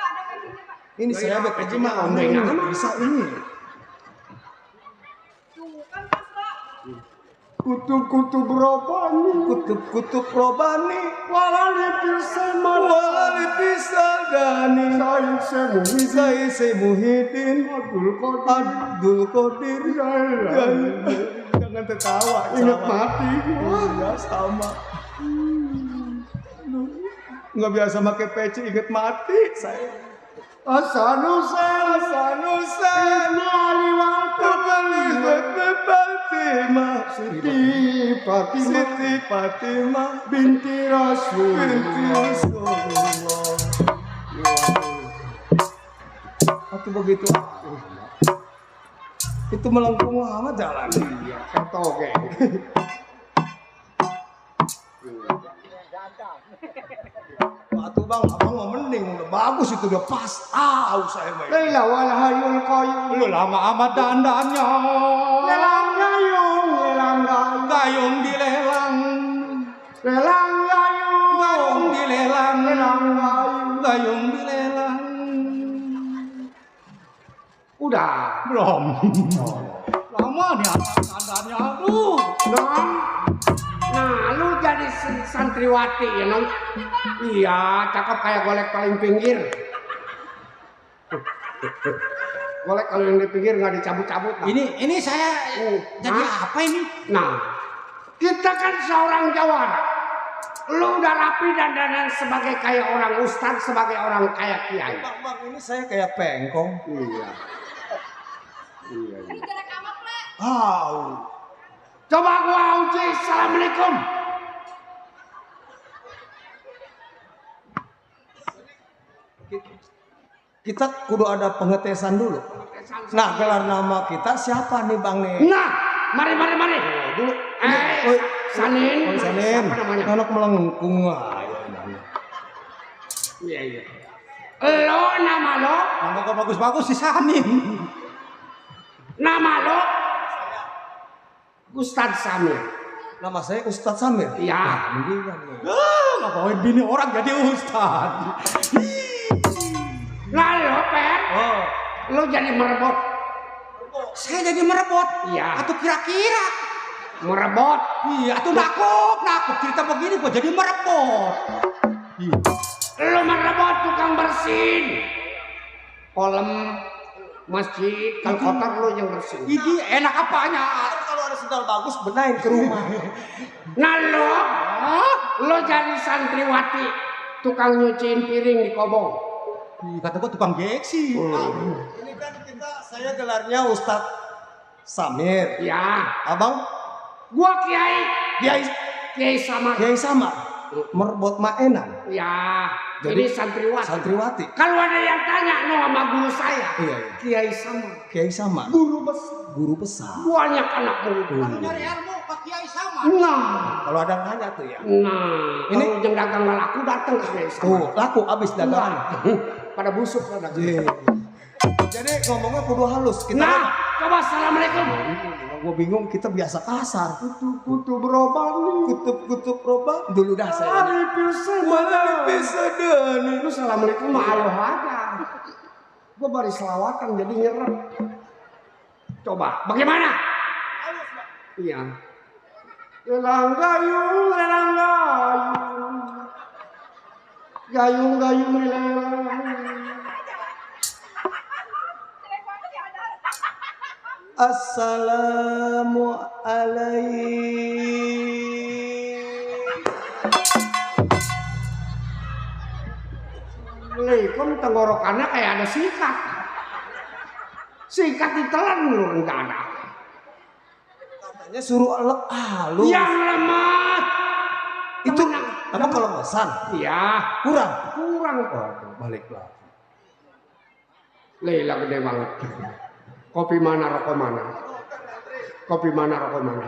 ada kakinya pak. Ini serebet aja mah Ombeng ini aja. bisa ini. Tuh kan pas mbak. Kutub-kutub robani. Kutub-kutub robani. Walali pisamadani. Walali pisadani. Said Semuhidin Saya Semuhidin Abdul Qadir Abdul Qadir. Jailani. Jangan tertawa. Ingat sama. mati. Iya sama. Nggak biasa pakai peci inget mati saya. Hasanusen Sanusan Aliwata Fatimah Siti Fatimah Siti Fatimah binti Rasul. binti Rasulullah. Atau begitu. Itu melengkung amat jalan. Iya, ketoke. Atuh bang, abang mau mending udah bagus itu udah pas. Tahu saya baik. Laila wal hayyul qayyum. Lu lama amat dandannya. Lelang gayung, lelang gayung, Gayung dilelang. lelang gayung, Gayung dilelang. lelang gayung. Gayung dilelang. Udah. Belum. Lama nih anak dandannya. Aduh. Non. Nah, lu jadi santriwati ya, Non? Iya, cakep kayak golek paling pinggir. Golek kalau yang di pinggir nggak dicabut-cabut. Nah. Ini saya jadi Hah? apa ini? Nah, kita kan seorang jawara. Lu udah rapi dan sebagai kayak orang ustadz, sebagai orang kayak kiai. Bang, ini saya kayak pengkong. Iya. Iya. Ini jelek amat plek. Tahu. Coba gua uji. Assalamualaikum. Kita kudu ada pengetesan dulu. Nah, gelar nama kita siapa nih Bang nih? Nah, mari. Dulu. Sanin. Sanin. Siapa namanya? Anak melengkung. Iya. Lo nama lo? Nama kau bagus-bagus si Sanin. Nama lo? Ustadz Samir. Nama saya Ustadz Samir. Iya. Mendingan nih. Ngapain bini orang jadi ustad? Nah lo, Per. Oh, Lo jadi merebut. Saya jadi merebut. Iya. Atau kira-kira. Merebut. Iya, atau nakuk cerita begini kok jadi merebut. Lo merebut tukang bersin. Kolam masjid. Kalau kotor lo yang bersin. Ini enak apanya? kalau ada sendal bagus benahin ke rumah. Nah lo jadi santriwati. Tukang nyuciin piring di kobong. Kata gua tukang geksi. Ini kan saya gelarnya Ustadz Samir. Ya. Abang Gua Kiai. Kiai Samar. Kiai Samar. Merebut Maenan. Ya. Jadi, Ini santriwati. Santriwati. Kalau ada yang tanya no sama guru saya. Iya. Kiai Samar. Kiai Samar. Guru besar. Guru besar. Banyak anak murid. Nyari ilmu Pak Kiai sama. Nah. Kalau ada yang nanya tuh ya. Nah. Ini- Kalau yang dagang gak laku datang ke Kiai Samar. Tuh, laku abis dagangan. Pada busuk pada. Jadi ngomongnya kudu halus. Kita Nah, coba assalamualaikum. gue bingung kita biasa kasar. Kutu berobat nih. Kutub roba dulu dah saya. Bisa dan Lu assalamualaikum mah aloh aja. Gue baru selawatan jadi nyerep. Coba, bagaimana? Iya. Lelang gayung. Gayung lelang. Assalamualaikum. Tenggorokannya kayak ada sikat. Sikat ditelan lu enggak ada. Katanya suruh halus. Yang lemah. Itu apa kalau pesan? Iya. Kurang. Oh, Balik lagi. Leila gede banget. Kopi mana rokok mana? Kopi mana rokok mana?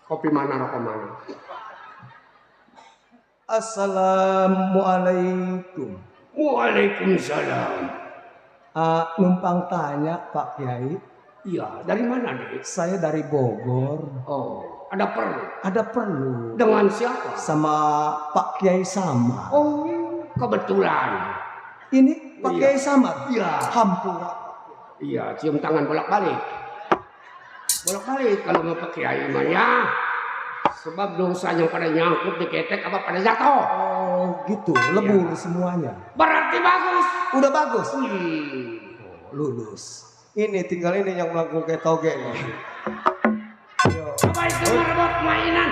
Kopi mana rokok mana? Assalamualaikum. Waalaikumsalam. Numpang tanya Pak Kiai. Iya, dari mana nih? Saya dari Bogor. Oh, ada perlu. Ada perlu Dengan siapa? sama Pak Kiai Samar. Oh, kebetulan. Ini Pak Iya. Kiai Samar. Iya. Hampura. Iya, cium tangan bolak-balik. Bolak-balik kalau mau pakai kiai mah ya. Sebab dosa yang pada nyangkut di ketek apa pada jatuh. Oh gitu, lebur semuanya. Berarti bagus. Udah bagus. Lulus. Ini tinggal ini yang melakukan kayak toge. Yo. Apa itu merebut mainan?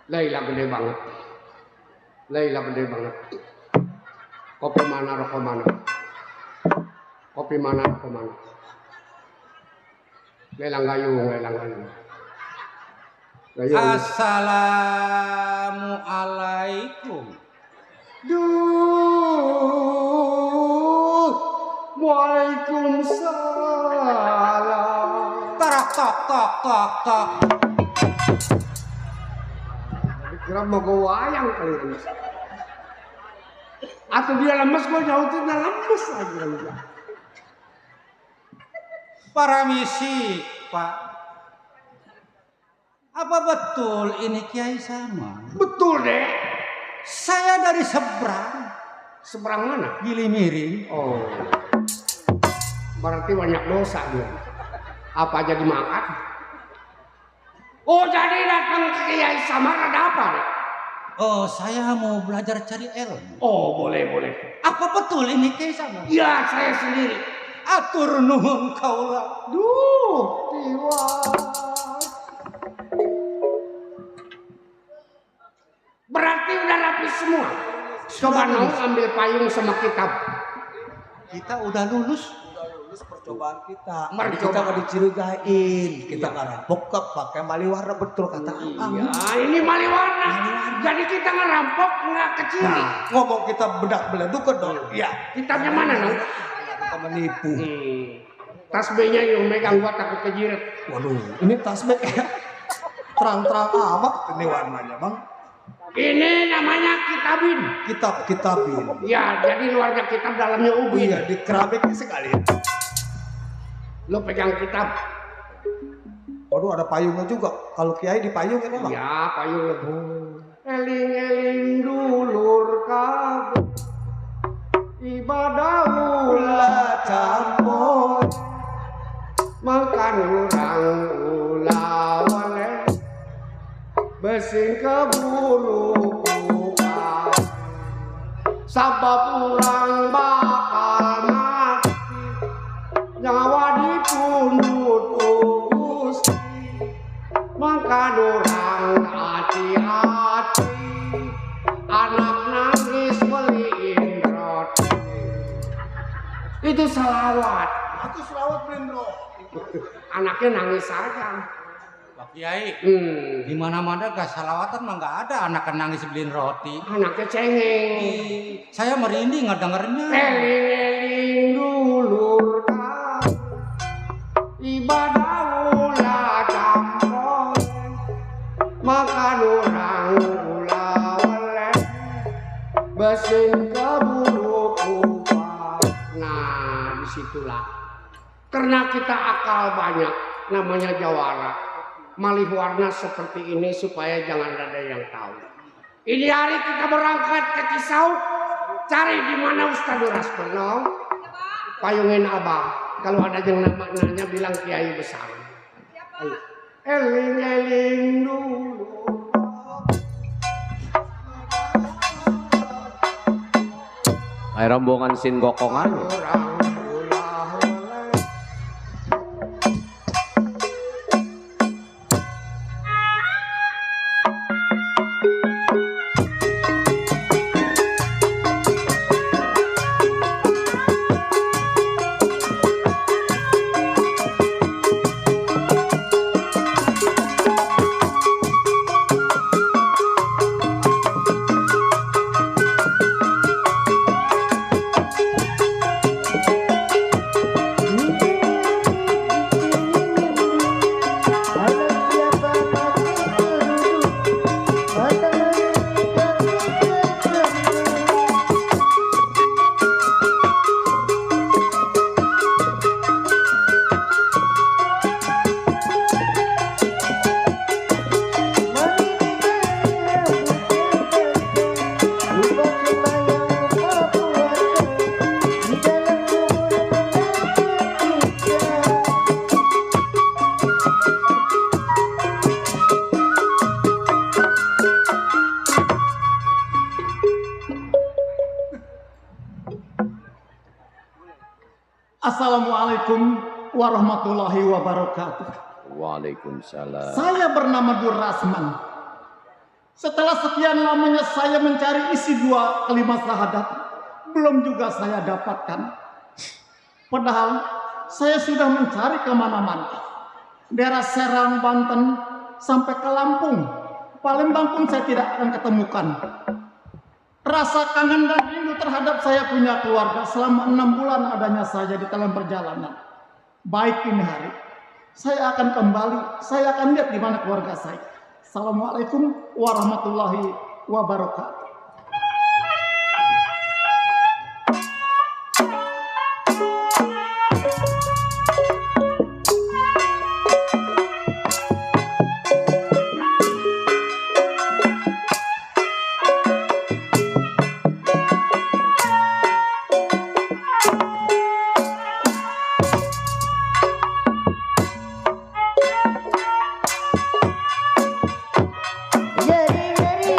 Laila gede banget. Laila gede banget. Kopi mana rokok mana? Kopi mana rokok mana? Lelang gayung. Assalamualaikum. Duh, waalaikumsalam. Tarak tok. Kira mau gue wayang kali ini. Atau dia lemes, gue nyautin dia lemes lagi. Para misi, Pak. Apa betul ini Kiai sama? Betul deh. Saya dari seberang, Seberang mana? Gili Miring. Oh, berarti banyak dosa dia. Apa aja dimakan? Oh, jadi datang ke Kiai Samar ada apa deh? Oh, saya mau belajar cari ilmu. Oh, boleh. Apa betul ini Kiai sama? Ya, saya sendiri. Atur nuhun kaula. Duh, tiwas. Berarti udah rapi semua. Coba Sudah Nong lulus. ambil payung sama kitab. Kita udah lulus. tulis percobaan kita. Percobaan. Kita nggak dicurigain, kita nggak rampok kok pakai mali warna betul kata abang. Iya, ini mali warna. Jadi kita ngerampok nggak kecil. Nah, ngomong kita bedak beleduk ke dong. Iya. Kitabnya mana dong? Kita menipu. Tas B-nya yang megang gua takut kejiret. Waduh, ini tas bag ya. Terang-terang amat ini warnanya, Bang. Ini namanya kitabin. Kitabin. Ya, jadi luarnya kitab, dalamnya Oh ubin. iya, di keramik sekali. Lo pegang kitab. Waduh, ada payungnya juga. Kalau kiai dipayungin ya, Bang. Ya, payung lebu. Eling-eling dulur kabeh. Ibadah ulah campur. Makan urang ulah waleh. Besing keburu buka. Sabab urang bakal mati. Nyawa dipundut Gusti. Makan urang hati-hati. Anak nangis beliin roti. Itu salawat. Aku selawat Blendro. Anaknya nangis saja. Pak Kiai, Hmm. di mana-mana gak salawatan mah nggak ada anak yang nangis beliin roti. Anaknya cengeng. Saya merinding nggak dengernya. Eling-eling dulur kabeh. Ibadah ulah campur. Makan urang ulah weleh. Besing keburu kupat. Nah, disitulah. Karena kita akal banyak, namanya jawara. Malih warna seperti ini supaya jangan ada yang tahu. Ini hari kita berangkat ke Cisauk. Cari di mana Ustadz Rasbeno. Payungin abang. Kalau ada yang nanya bilang kiai besar. Ayo. Eling-eling dulu. Ay rombongan sin gokongan. Orang ulah weleh. Assalamualaikum warahmatullahi wabarakatuh. Waalaikumsalam. Saya bernama Dur Rasman. Setelah sekian lamanya saya mencari isi dua kalimat syahadat, belum juga saya dapatkan. Padahal saya sudah mencari kemana-mana. Daerah Serang, Banten, sampai ke Lampung, Palembang pun saya tidak akan ketemukan. Rasa kangen dan rindu terhadap saya punya keluarga selama 6 bulan adanya saja di dalam perjalanan. Baik ini hari, saya akan kembali, saya akan lihat di mana keluarga saya. Assalamualaikum warahmatullahi wabarakatuh. Jari-jari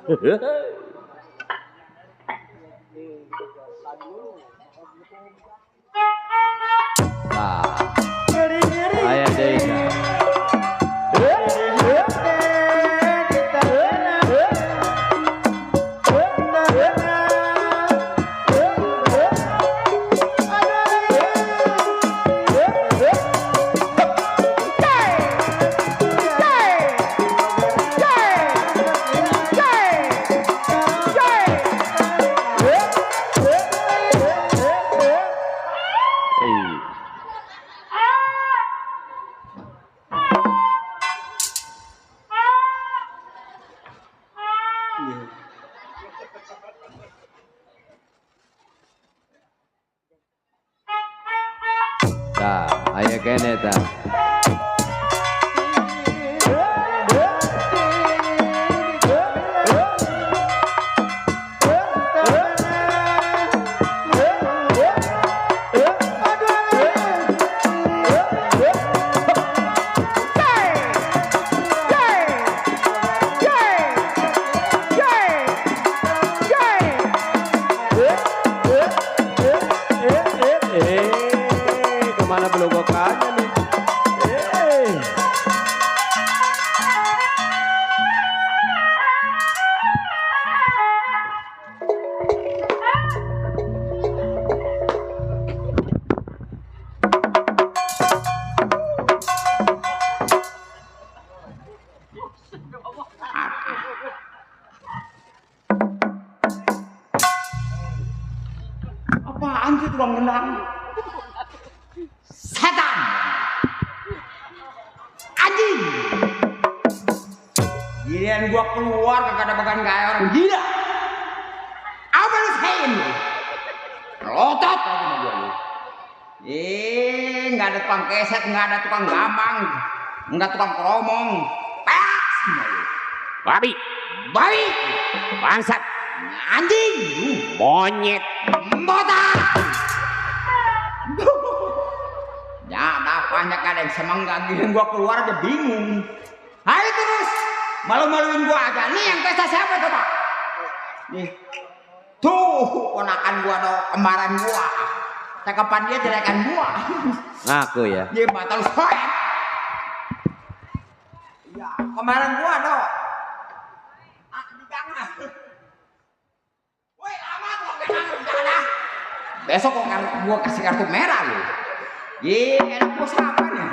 Nah, ayah Deka. Nah, ayah kene ta. Kemana belogokannya nih? Apaan sih tukang gendang? Setan! Anjing! Giliran gua keluar kagak ada bagan kayak orang gila. Apa lu sayang lu? Lotot lagi sama gua lu. Nggak ada tukang keset, nggak ada tukang gamang, nggak tukang keromong. Peak semua lu. Babi, Baik! bangsat, Anjing! monyet. Botak! Ya, ada banyak ada yang semangat giliran gua keluar aja bingung. Ayo terus, malu-maluin gua aja. Nih yang pesta siapa coba? Nih, tuh ponakan gua dong, kembaran gua. Cakapan dia jelekan gua. Ngaku ya. Dia batal soek. Ya, kembaran gua dong. Ah, di jangan. Woi, lama tuh jangan. Besok gua kasih kartu merah lu. Ye, enak bos apa nih?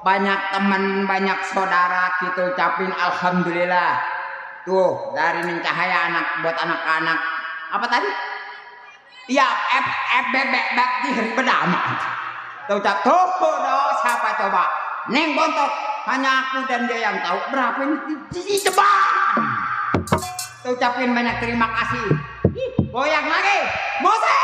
banyak teman, banyak saudara kita ucapin alhamdulillah. Tuh dari Ning Cahaya anak buat anak-anak apa tadi? Iya, bebek bakti hari berdama. Tuh ucap tuh siapa coba? Neng Bontok, hanya aku dan dia yang tahu berapa ini disebar. Tuh ucapin banyak terima kasih. Goyang lagi, musik.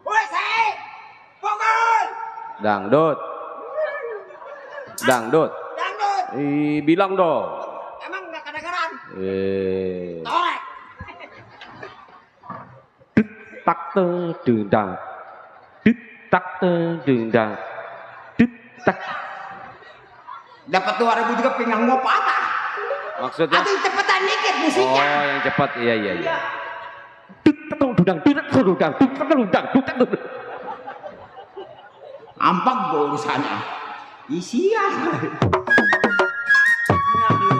Musik, pukul. Dangdut. Dangdut. Dangdut. Bilang dong. Emang nggak kedengeran? Eh. Torek. Tak dendang. Tak dendang. Tak. Dapat 2000 juga pinggang gua patah. Maksudnya? Atau cepetan dikit musiknya. Oh, yang cepat. Iya. Dudang. Ampak gua urusannya. Isian. Nah, lu.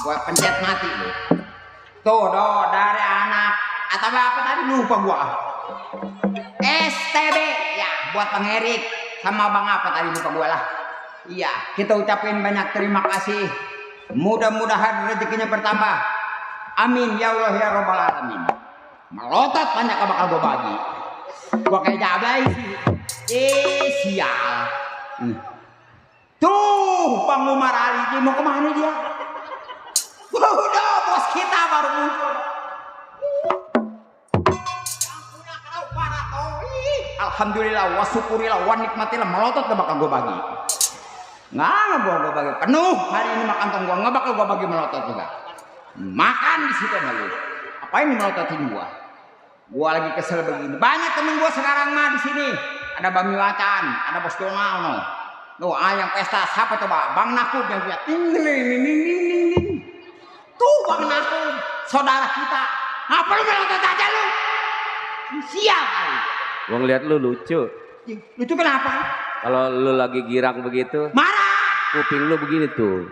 Gua pencet mati lu. Tuh dari anak atau apa tadi lupa gua. STB ya buat Bang Erik sama Bang apa tadi lupa gua lah. Iya, kita ucapin banyak terima kasih. Mudah-mudahan rezekinya bertambah. Amin ya Allah ya Rabbal alamin. Melotot banyak bakal gua bagi. Gua kayak jablay sih. Sial. Tuh Bang Umar Ali mau kemana dia? Udah bos kita baru muncul. Alhamdulillah, wa syukurillah, wa nikmatillah, melotot gak bakal gue bagi. Nggak gue bagi penuh hari ini makan tong gue, nggak bakal gue bagi melotot juga. Makan di situ dulu. Apa ini melototin gue? Gue lagi kesel begini. Banyak temen gue sekarang mah di sini. Ada Bang Miwacan, ada Bos Donal, no. Tuh yang pesta siapa coba? Bang Nakub yang punya ting. Tuh Bang Nakub, saudara kita. Apa lu melotot aja lu? Sial kali. Gua ngeliat lu lucu. Lucu kenapa? Kalau lu lagi girang begitu, Marah. kuping lu begini tuh.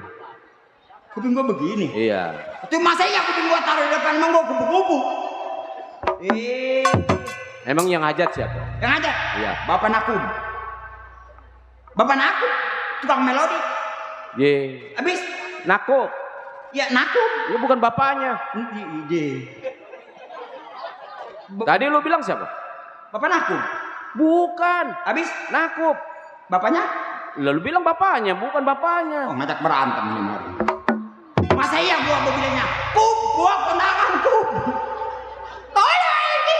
Kuping gua begini. Iya. Itu masa iya kuping gua taruh di depan emang gua kupu-kupu. Emang yang hajat siapa? Yang ada? Iya. Bapak Nakub. Bapak Nakub, tukang melodi. Ye. Habis? Nakub. Ya Nakub. Ya bukan bapaknya. Ide. Tadi lu bilang siapa? Bapak Nakub. Bukan. Habis Nakub. bapaknya? Lalu bilang bapaknya, bukan bapaknya. Oh, ngajak berantem nih Mari. Masa iya gua bilangnya? Kub, gua kondangan Kub. Tolong ini.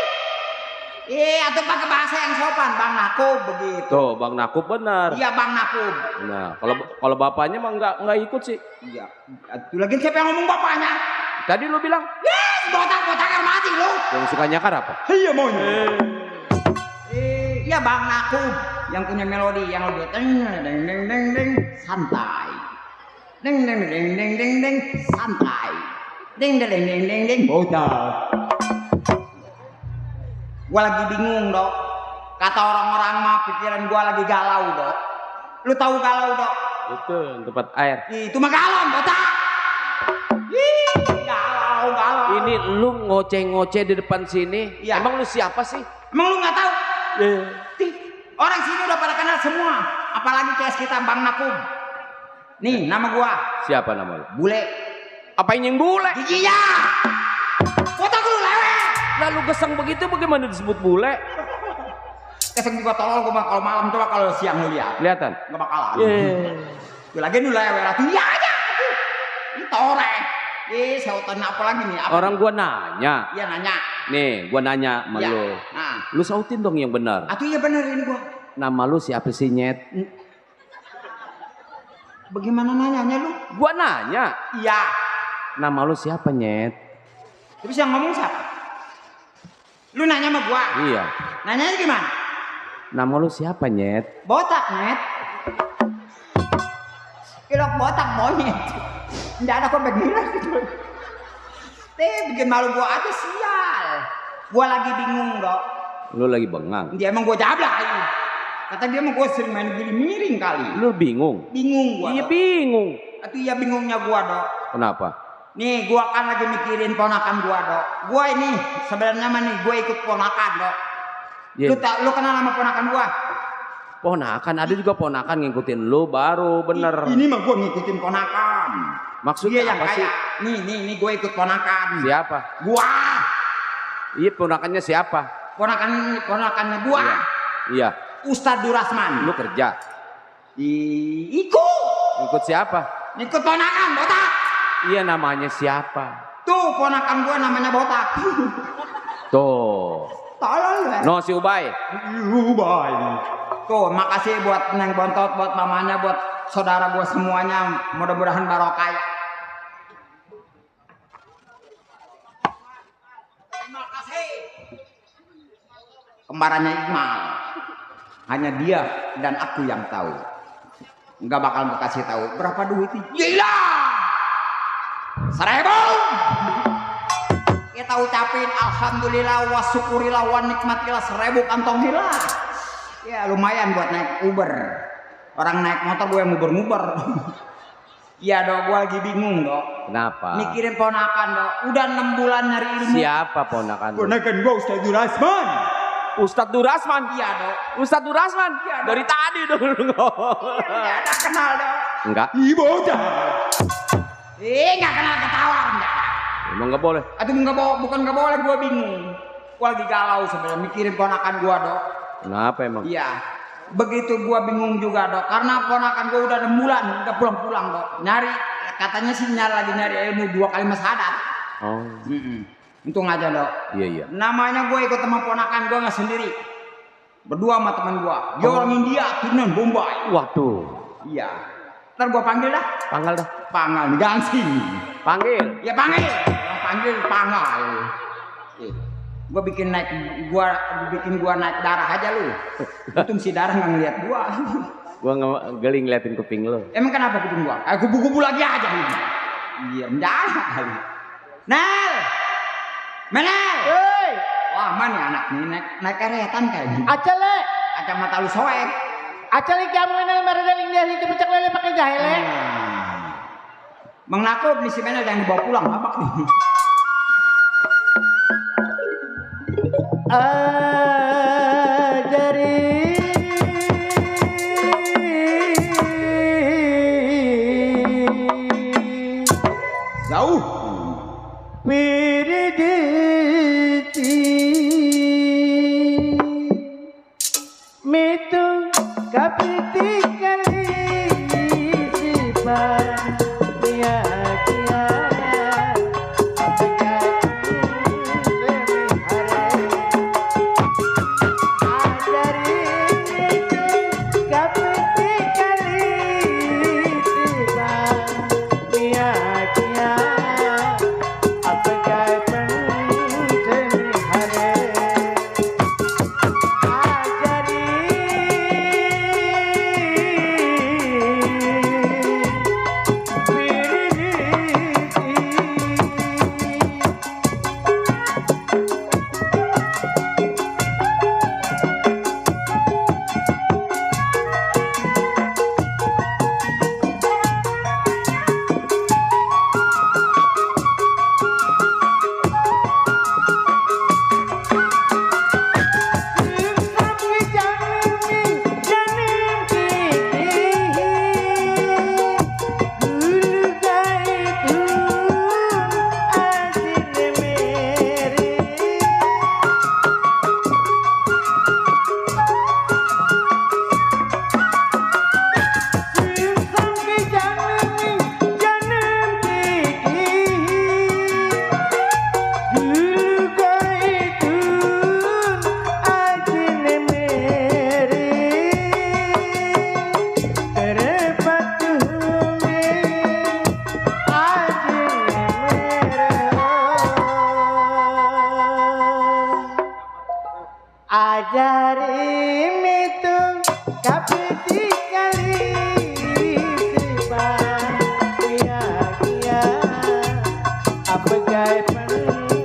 Atau pakai bahasa yang sopan, Bang Nakub begitu. Tuh, Bang Nakub benar. Iya, Bang Nakub. Nah, kalau bapaknya mah nggak ikut sih. Iya. Itu lagi siapa yang ngomong bapaknya? Tadi lu bilang Yes, botak-botak yang mati lu. yang suka nyakar apa? Iya maunya. Iya Bang Nakub yang punya melodi yang lebih deng deng deng deng deng santai. Deng deng deng deng deng deng santai. Deng deng deng deng deng botak. Gua lagi bingung, Dok. Kata orang-orang mah pikiran gua lagi galau, Dok. Lu tahu galau, Dok? Itu tempat air. Itu mah galon, botak. Galau. Ini lu ngoceh-ngoceh di depan sini. Iya. Emang lu siapa sih? Emang lu nggak tahu? Tih, orang sini udah pada kenal semua. Apalagi CS kita Bang Nakub. Nih, nama gua. Siapa nama lu? Bule. Apa yang bule? Giginya. Botak lu lewe. Lalu gesang begitu bagaimana disebut bule? Keseng juga tolol gua mah kalau malam coba kalau siang lu lihat. Kelihatan? Enggak bakalan. Yeah. Lagi nu lewe ratu. Iya aja. Ini torek. Saya tanya apa lagi nih? Apa Orang gua nanya. Iya nanya. Nih, gua nanya sama Iya. lu. Nah. Lu sautin dong yang benar. Atuh iya bener ini gua. Nama lu siapa sih, Nyet? Bagaimana nanyanya lu? Gua nanya. Iya. Nama lu siapa, Nyet? Terus yang ngomong siapa? Lu nanya sama gua. Iya. Nanyanya gimana? Nama lu siapa, Nyet? Botak, Net. Ilok botak monyet. Nggak ada kok begini. Bikin malu gua aja sial. Gua lagi bingung, Dok. Lu lagi bengang. Dia emang gua jablay. Kata dia emang gua sering main gini miring kali. Lu bingung? Bingung gua. Iya Dok. bingung. Itu ya bingungnya gua, Dok. Kenapa? Nih, gua kan lagi mikirin ponakan gua, Dok. Gua ini sebenarnya mah nih gua ikut ponakan, Dok. Yeah. Lu kenal sama ponakan gua? Ponakan, ada juga ponakan ngikutin lu baru bener. Ini mah gua ngikutin ponakan. Maksudnya Dia yang apa sih? kaya. Nih gue ikut ponakan. Siapa? Gua. Iya, ponakannya siapa? Ponakannya gua. Iya. Ustadz Durasman. Lu kerja. Ikut. Ikut siapa? Ikut ponakan botak. Iya, namanya siapa? Tuh ponakan gua namanya botak. Tuh. Tolol ya. No, si Ubay. Ubay. Tuh, makasih buat Neng Bontot, buat mamanya, buat saudara gua semuanya. Mudah-mudahan barokah ya. Terima kasih. Kembarannya Iqmal. Hanya dia dan aku yang tahu. Enggak bakal gue kasih tahu berapa duitnya. Gila. 1.000. Kita ucapin alhamdulillah wa syukurillah wa nikmatillah 1.000 kantong gila. Ya lumayan buat naik Uber. Orang naik motor gue yang nguber-nguber. Iya dok, gue lagi bingung dok. Kenapa? Mikirin ponakan dok. Udah 6 bulan nyari ilmu. Siapa ponakan lu? Ponakan gue Ustadz Durasman. Ustadz Durasman? Iya dok. Ustadz Durasman? Iya, Dok. Dari tadi dong lu ngomong. Iya, tak kenal dok. Enggak. Ibu dah. Nggak kenal ketawa enggak. Emang nggak boleh. Aduh bukan nggak boleh, gue bingung. Gue lagi galau sebenarnya mikirin ponakan gue dok. Kenapa emang? Iya. Begitu gue bingung juga dok. Karena ponakan gue udah 6 bulan nggak pulang-pulang dok. Nyari katanya sih lagi nyari ilmu 2 kali masadat. Oh. Untung aja dok. Iya iya. Namanya gue ikut sama ponakan gue nggak sendiri. Berdua sama teman gue. Dia orang India, turunan Bombay. Waduh. Iya. Ntar gue panggil dah. Panggal dah. Pangal nih gangsing. Panggil. Ya panggil. Orang panggil pangal. Gue bikin gua naik darah aja lu. Untung si darah nggak ngeliat gua. Gua geli ngeliatin kuping lu. Emang kenapa kuping gua? Kubu-kubu lagi aja nih. Iya, mendadak kali. Nel. Menel. Hei, Wah, mana nih anak nih naik keretan kayak gini. acale, Kacamata lu soek. acale kamu ini meredaling dia itu pecak lele pakai jahile. Mang Nakub nih si Menel jangan dibawa pulang, apa nih? Dari Ajarim itu kapiti kali sebab ya apa gaya penseni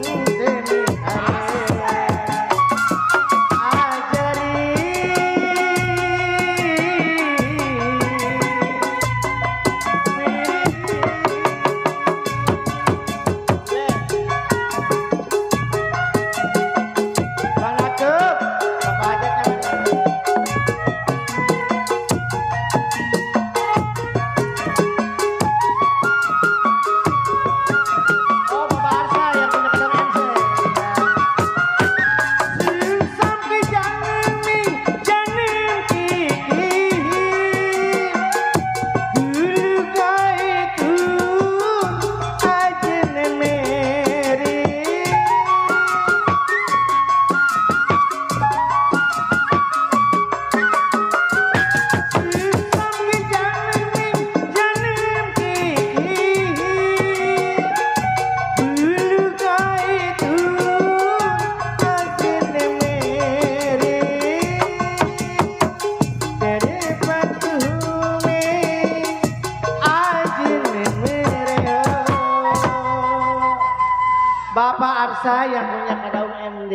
Bapak Arsa yang punya Kadaung MD.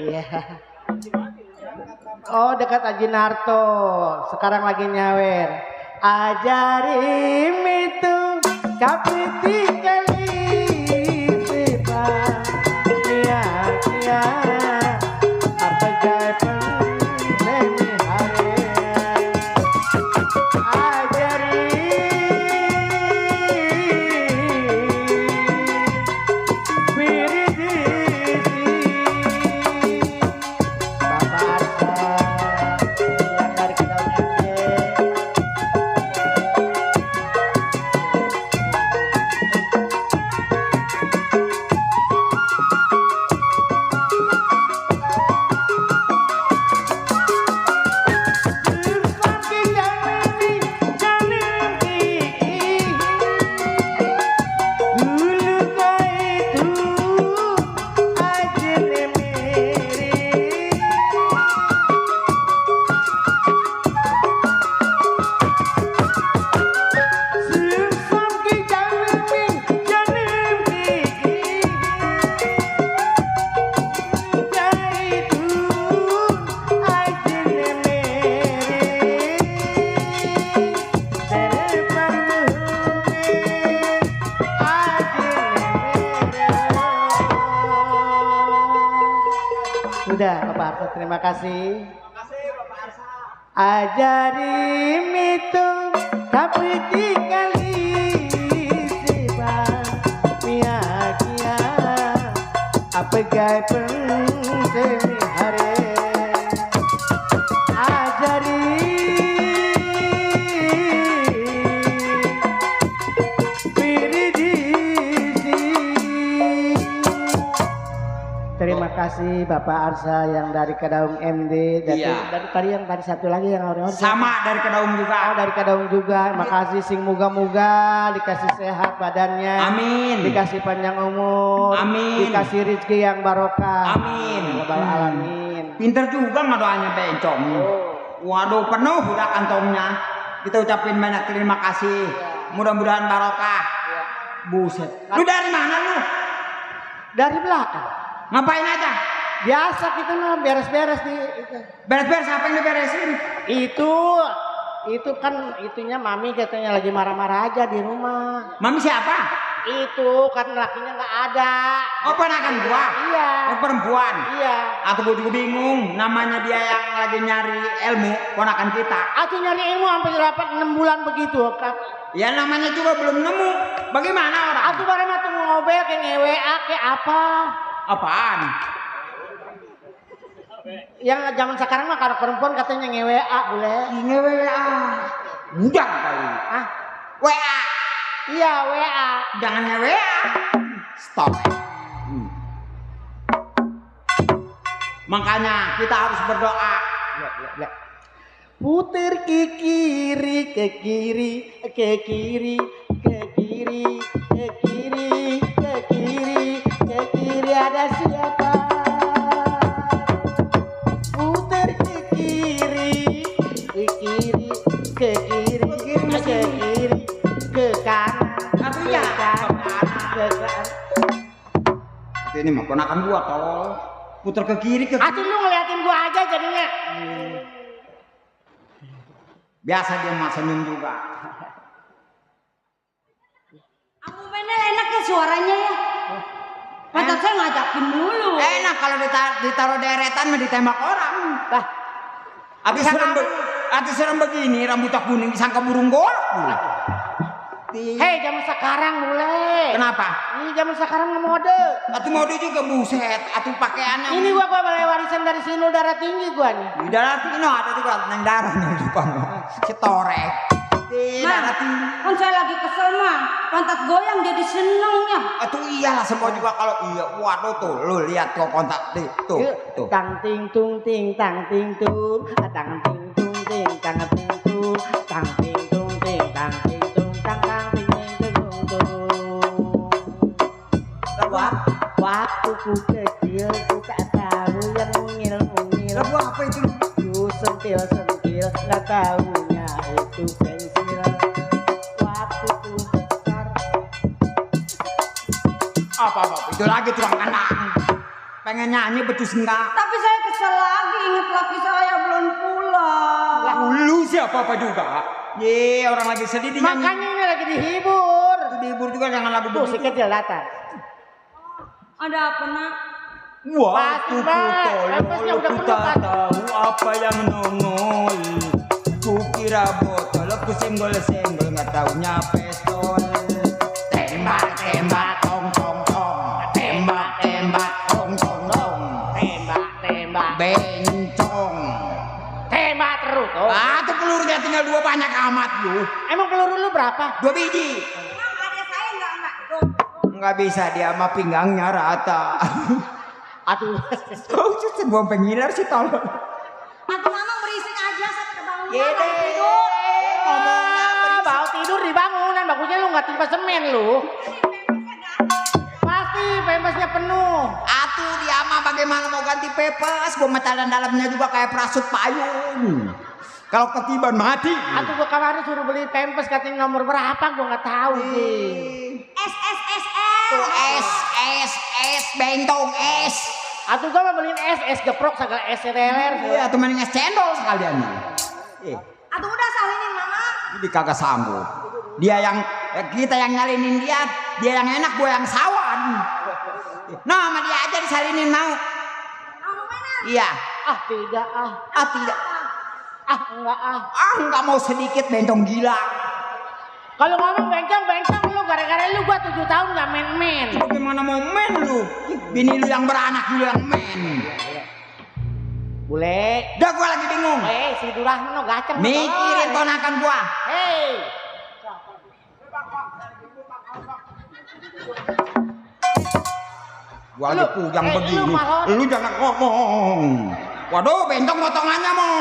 Ya. Oh dekat Aji Narto. Sekarang lagi nyawer. Ajarim itu kapiti kali sebab ya apa gaya penseni hari. Sudah Bapak Arsa, terima kasih. Ajarim itu kapiti kali sebab ya apa gaya penseni hari. Terima kasih Bapak Arsa yang dari Kadaung MD. Dari tadi yang tadi satu lagi yang orang sama dari Kadaung juga. Oh dari Kadaung juga. Makasih sing moga-moga dikasih sehat badannya. Amin. Dikasih panjang umur. Amin. Dikasih rezeki yang barokah. Amin. Rabbal alamin. Pinter juga ngedoanya bencong. Waduh penuh udah kantongnya. Kita ucapin banyak terima kasih. Mudah-mudahan barokah. Buset. Lu dari mana lu? Dari belakang. Ngapain aja? Biasa kita mah beres-beres di itu. Beres-beres apa yang diberesin? Itu kan itunya mami katanya lagi marah-marah aja di rumah. Mami siapa? Itu kan lakinya nggak ada. Oh ponakan gua? Iya. Oh perempuan? Iya. Aku juga bingung. Namanya dia yang lagi nyari ilmu, ponakan kita. Aku nyari ilmu sampai dapat 6 bulan begitu. Ya namanya juga belum nemu. Bagaimana orang? Aku baru mau tunggu ngobel ke nge-WA ke apa? Apaan? Yang zaman sekarang mah kalau perempuan katanya nge-WA boleh. Nge-WA. Budak kali. Ah, WA. iya WA. Jangan nge-WA. Stop. Makanya kita harus berdoa. Puter ke kiri, ke kiri, ke kiri, ke kiri, ke kiri, ke kiri, ke kiri ada siapa? Puter kiri, ke kiri, ke kiri, ke kiri, ke kanan, Artinya ke kanan, ke kanan. ini mah ponakan gua tol. Puter ke kiri ke Atuh lu ngeliatin gua aja jadinya. biasa dia mah senyum juga. Kamu bener enak ya suaranya ya. Pantat saya ngajakin mulu. Enak kalau ditaruh deretan mah ditembak orang. Lah, Ati serem begini rambutnya kuning disangka burung golok. hei zaman sekarang mulai. Kenapa? Ini zaman sekarang nge-mode. Atu mode juga buset, atu pakaiannya. Ini gua boleh warisan dari Sinul darah tinggi gua nih. Di darah tinggi no ada juga neng darah nih depan. Cetorek. Di darah tinggi. Kan saya lagi kesel mah. Pantat goyang jadi senengnya. Atu iyalah semua juga kalau iya. Waduh tuh lu lihat tuh kontak tuh. Tuh. Tang ting tung ting tang ting tung, tang ting tung ting tang ting tung, tang ting tung ting tang ting tung tang tang ting ting tung tung. Waktu ku kecil ku tak tahu yang mungil-mungil. Lagu apa itu? Ku sentil-sentil nggak tahunya itu pensil. Waktu ku besar. Apa itu lagi tukang anak. Pengen nyanyi becus enggak? Tapi saya kesel lagi inget laki saya belum pulang. Lu siapa apa juga? Ye orang lagi sedih dia nyanyi. Makanya ini lagi dihibur. Dihibur juga jangan lagu Tuh si begitu. kecil datang. Ada apa nak? Waktu ku Pempesnya tolol udah ku penuh, tak Pak. tahu apa yang nongol. Ku kira botol ku senggol-senggol nggak taunya pistol. Tembak tembak tong tong tong. Tembak tembak tong tong tong. Tembak, tembak, Bencong. tembak terus. Oh. Ah tuh pelurunya tinggal 2 banyak amat lu. Emang peluru lu berapa? 2 biji. Emang ada saya enggak? Nggak bisa dia sama pinggangnya rata. Aduh. Oh, sebuah pengiler sih tolong. Atau mama berisik aja saya kebangunan Gede. lagi tidur. Ngomongnya berisik. Bau tidur di bangunan, bagusnya lu nggak timpa semen lu. Pasti pempesnya penuh. Atuh dia mah bagaimana mau ganti pepes? Gua metalan dalamnya juga kayak perasut payung. Kalau ketiban mati. Aduh gua kemarin suruh beli pempes katanya nomor berapa gua nggak tahu sih. Tuh es bentong es. Aduh gua mau beliin es geprok segala es leler. Iya, tuh mending es cendol sekalian. Aduh udah salinin mama. Jadi kagak sambut. Dia yang kita yang nyalinin dia yang enak, gua yang sawan. Nah, sama dia aja disalinin mau. Kamu mana? Iya. Ah tidak ah. Ah tidak. Enggak Mau sedikit bentong gila. Kalau ngomong bencong lu gara-gara lu gua 7 tahun nggak main-main. Bagaimana mau main lu? Bini lu yang beranak, lu yang main. Bule. Udah gua lagi bingung. Si Durahno gaceng. Mikirin ponakan gua. Hei. Gua lagi pujang lu begini. malah- Lu jangan ngomong. Waduh, bentong potongannya mau.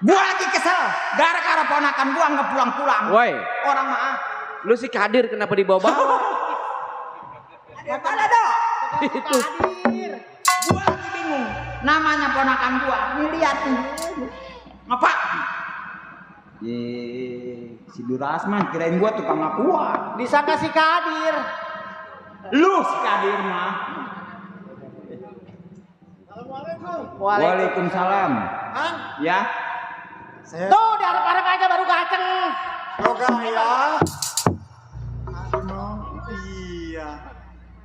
Gua lagi kesel gara-gara ponakan gua nggak pulang-pulang. Woi, Orang mah. lu si Kadir kenapa dibawa-bawa? Ada dong. Itu. Gua lagi bingung. Namanya ponakan gua. Nih lihat nih. Ngapa? Si Durasman kirain gua tukang akuat. Disangka si Kadir. Lu si Kadir mah. Waalaikumsalam. Ya. Tuh diharap-harap aja baru gaceng. Rogaya. Iya.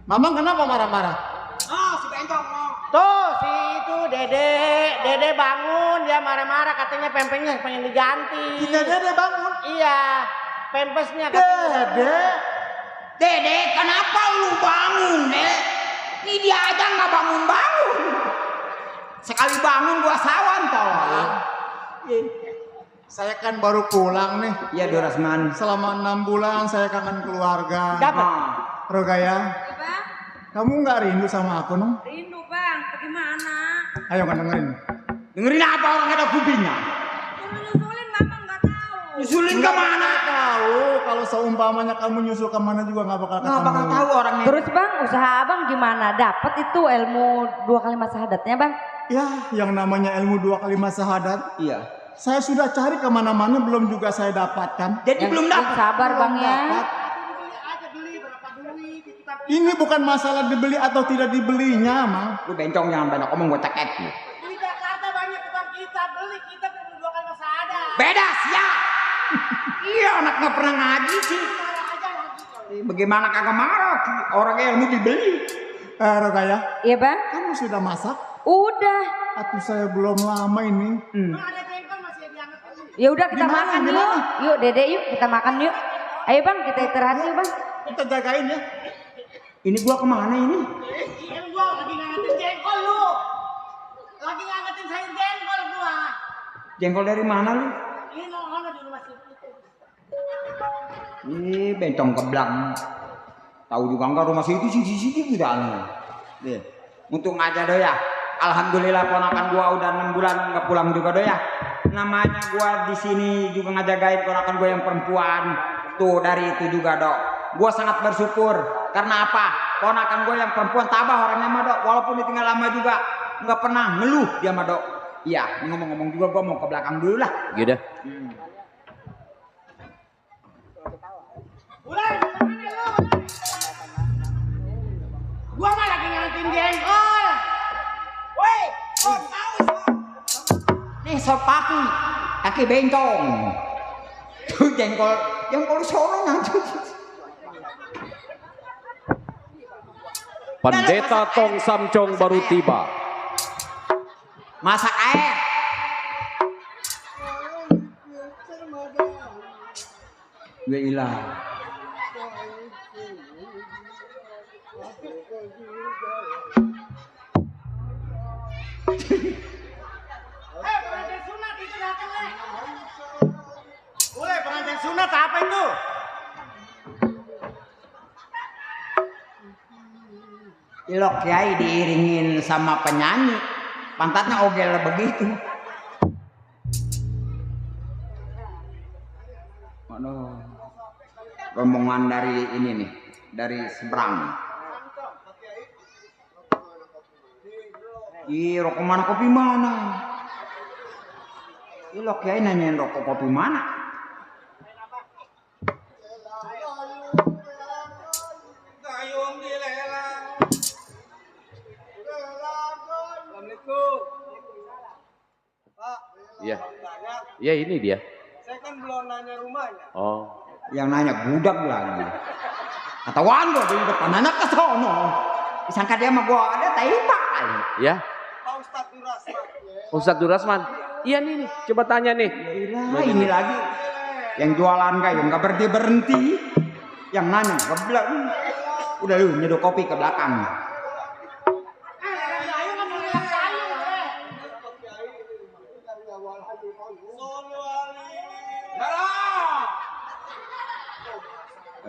Mamang kenapa marah-marah? Si Bentong. Tuh si itu Dede bangun dia marah-marah katanya pempesnya pengen diganti. Tidak Dede bangun. Iya, pempesnya katanya. Dede, kenapa lu bangun, Dek? Ini dia aja nggak bangun-bangun. Sekali bangun gua sawan tolong. Saya kan baru pulang nih. Iya, Durasman. Selama 6 bulan saya kangen keluarga. Dapat. Rogaya, Bang, kamu nggak rindu sama aku, Nung? rindu bang. Bagaimana? Ayo kan dengerin. Dengerin apa orang ada kupingnya? Suruh nyusulin mama nggak tahu. Nyusulin ke mana? Tahu kalau seumpamanya kamu nyusul kemana juga nggak bakal ketemu. Nggak bakal tahu orangnya. Terus bang, usaha abang gimana? Dapat itu ilmu 2 kalimat syahadatnya bang? Ya, yang namanya ilmu 2 kalimat syahadat. Iya. Saya sudah cari kemana-mana, belum juga saya dapatkan. Jadi belum Yang dapat. sabar bang ya. Dapat. Ini bukan masalah dibeli atau tidak dibelinya, Mang. Lu bencong jangan banyak ngomong gue cekek lu. Di Jakarta banyak tukang kita beli, kita perlu 2 kali masa ada. Beda ya. Iya anak nggak pernah ngaji sih. Bagaimana kagak marah? Orang ilmu dibeli. Rokaya, Iya bang. kamu sudah masak? Udah. Atau saya belum lama ini? Ada jengkol masih diangetin. Ya udah kita Gimana, makan gimana? yuk. Yuk Dede yuk kita makan yuk. Ayo bang kita istirahat yuk bang. Kita jagain ya. Ini gua kemana ini? Iya gua lagi ngangetin jengkol lu. Lagi ngangetin sayur jengkol gua. Jengkol dari mana lu? Ini nongol di rumah situ. Ih bencong keblang. Tahu juga enggak rumah situ sisi gitu anu. Deh. Untung aja doy ya. Alhamdulillah ponakan gua udah 6 bulan nggak pulang juga doy ya. Namanya gua di sini juga ngajagain ponakan gua yang perempuan. Tuh dari itu juga dok. Gua sangat bersyukur karena apa? Ponakan gua yang perempuan tabah orangnya mah dok. Walaupun ditinggal lama juga nggak pernah ngeluh dia mah dok. Iya, ini ngomong-ngomong juga gua mau ke belakang dulu lah. Gitu. Udah, mana lu? Gua mah lagi ngangetin jengkol. Woi, Nih sop kaki bencong. Tuh jengkol sono nanti. Pendeta Tong Samcong baru tiba. Masak air. Gue hilang. pengantin sunat itu datang le. Boleh pengantin sunat apa itu? Ilok kiai diiringin sama penyanyi, pantatnya ogel begitu. Aduh, rombongan dari ini nih, dari seberang. Ih, rokok mana kopi mana? Ilok kiai nanyain rokok kopi mana? Iya. Iya ini dia. Saya kan belum nanya rumahnya. Oh. Yang nanya budak lagi. Kata Wando di depan anak ke sono. Disangka dia sama gua ada taipa kali. Ya. Pak Ustadz Durasman. Ustadz Durasman. Iya nih, coba tanya nih. Nah, ini lagi yang jualan kayu nggak berhenti. Yang nanya geblek. Udah lu nyeduh kopi ke belakang.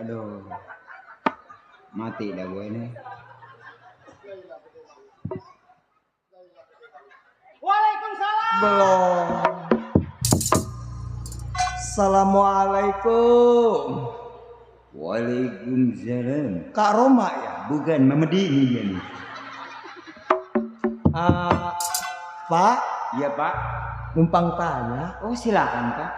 Aduh, mati dah gue ini. Waalaikumsalam. Belum. Assalamualaikum. Waalaikumsalam. Kak Roma ya? Bukan Mamedi ini dia nih. Pak, Iya pak. numpang tanya. Oh silakan pak.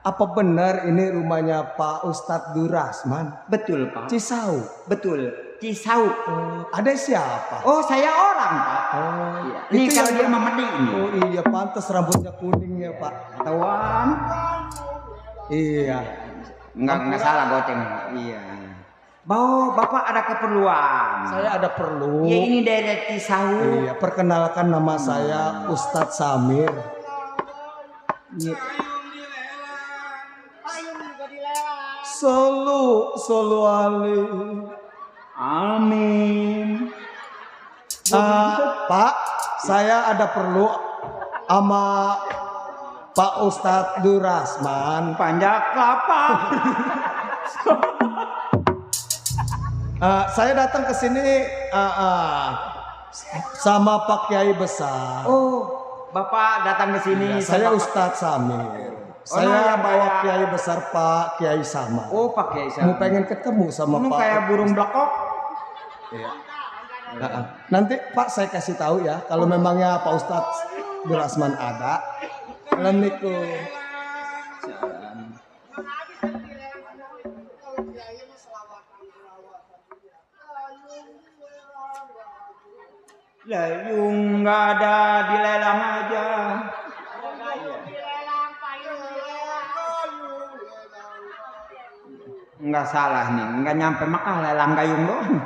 Apa benar ini rumahnya Pak Ustadz Durasman? Betul pak. Cisau. Betul. Cisauk. Ada siapa? Oh saya orang pak. Oh, Iya. Ini itu kalau yang- dia Mamedi ini. Oh iya, pantas rambutnya kuning ya Pak. Ketahuan. Iya. Enggak salah goceng. Iya. Bapak ada keperluan. Saya ada perlu. Ya ini dari Cisauk. Iya, perkenalkan nama saya Ustadz Samir. Iya. Solu Ali. Amin. Pak, saya ada perlu sama Pak Ustadz Durasman. Panjak kelapa. Saya datang ke sini sama Pak Kiai besar. Oh, Bapak datang ke sini. Saya sama- Ustadz Samir. Oh, Saya nah, bawa kayak- Kiai besar Pak Kiai sama. Oh, pakai Mau pengen ketemu sama Kamu Pak. kayak burung blekok. Iya. Nanti Pak saya kasih tahu ya kalau memangnya Pak Ustadz Durasman ada. Assalamualaikum. Layung nggak ada dilelang aja. Nggak salah nih, nggak nyampe Mekah lelang gayung doang.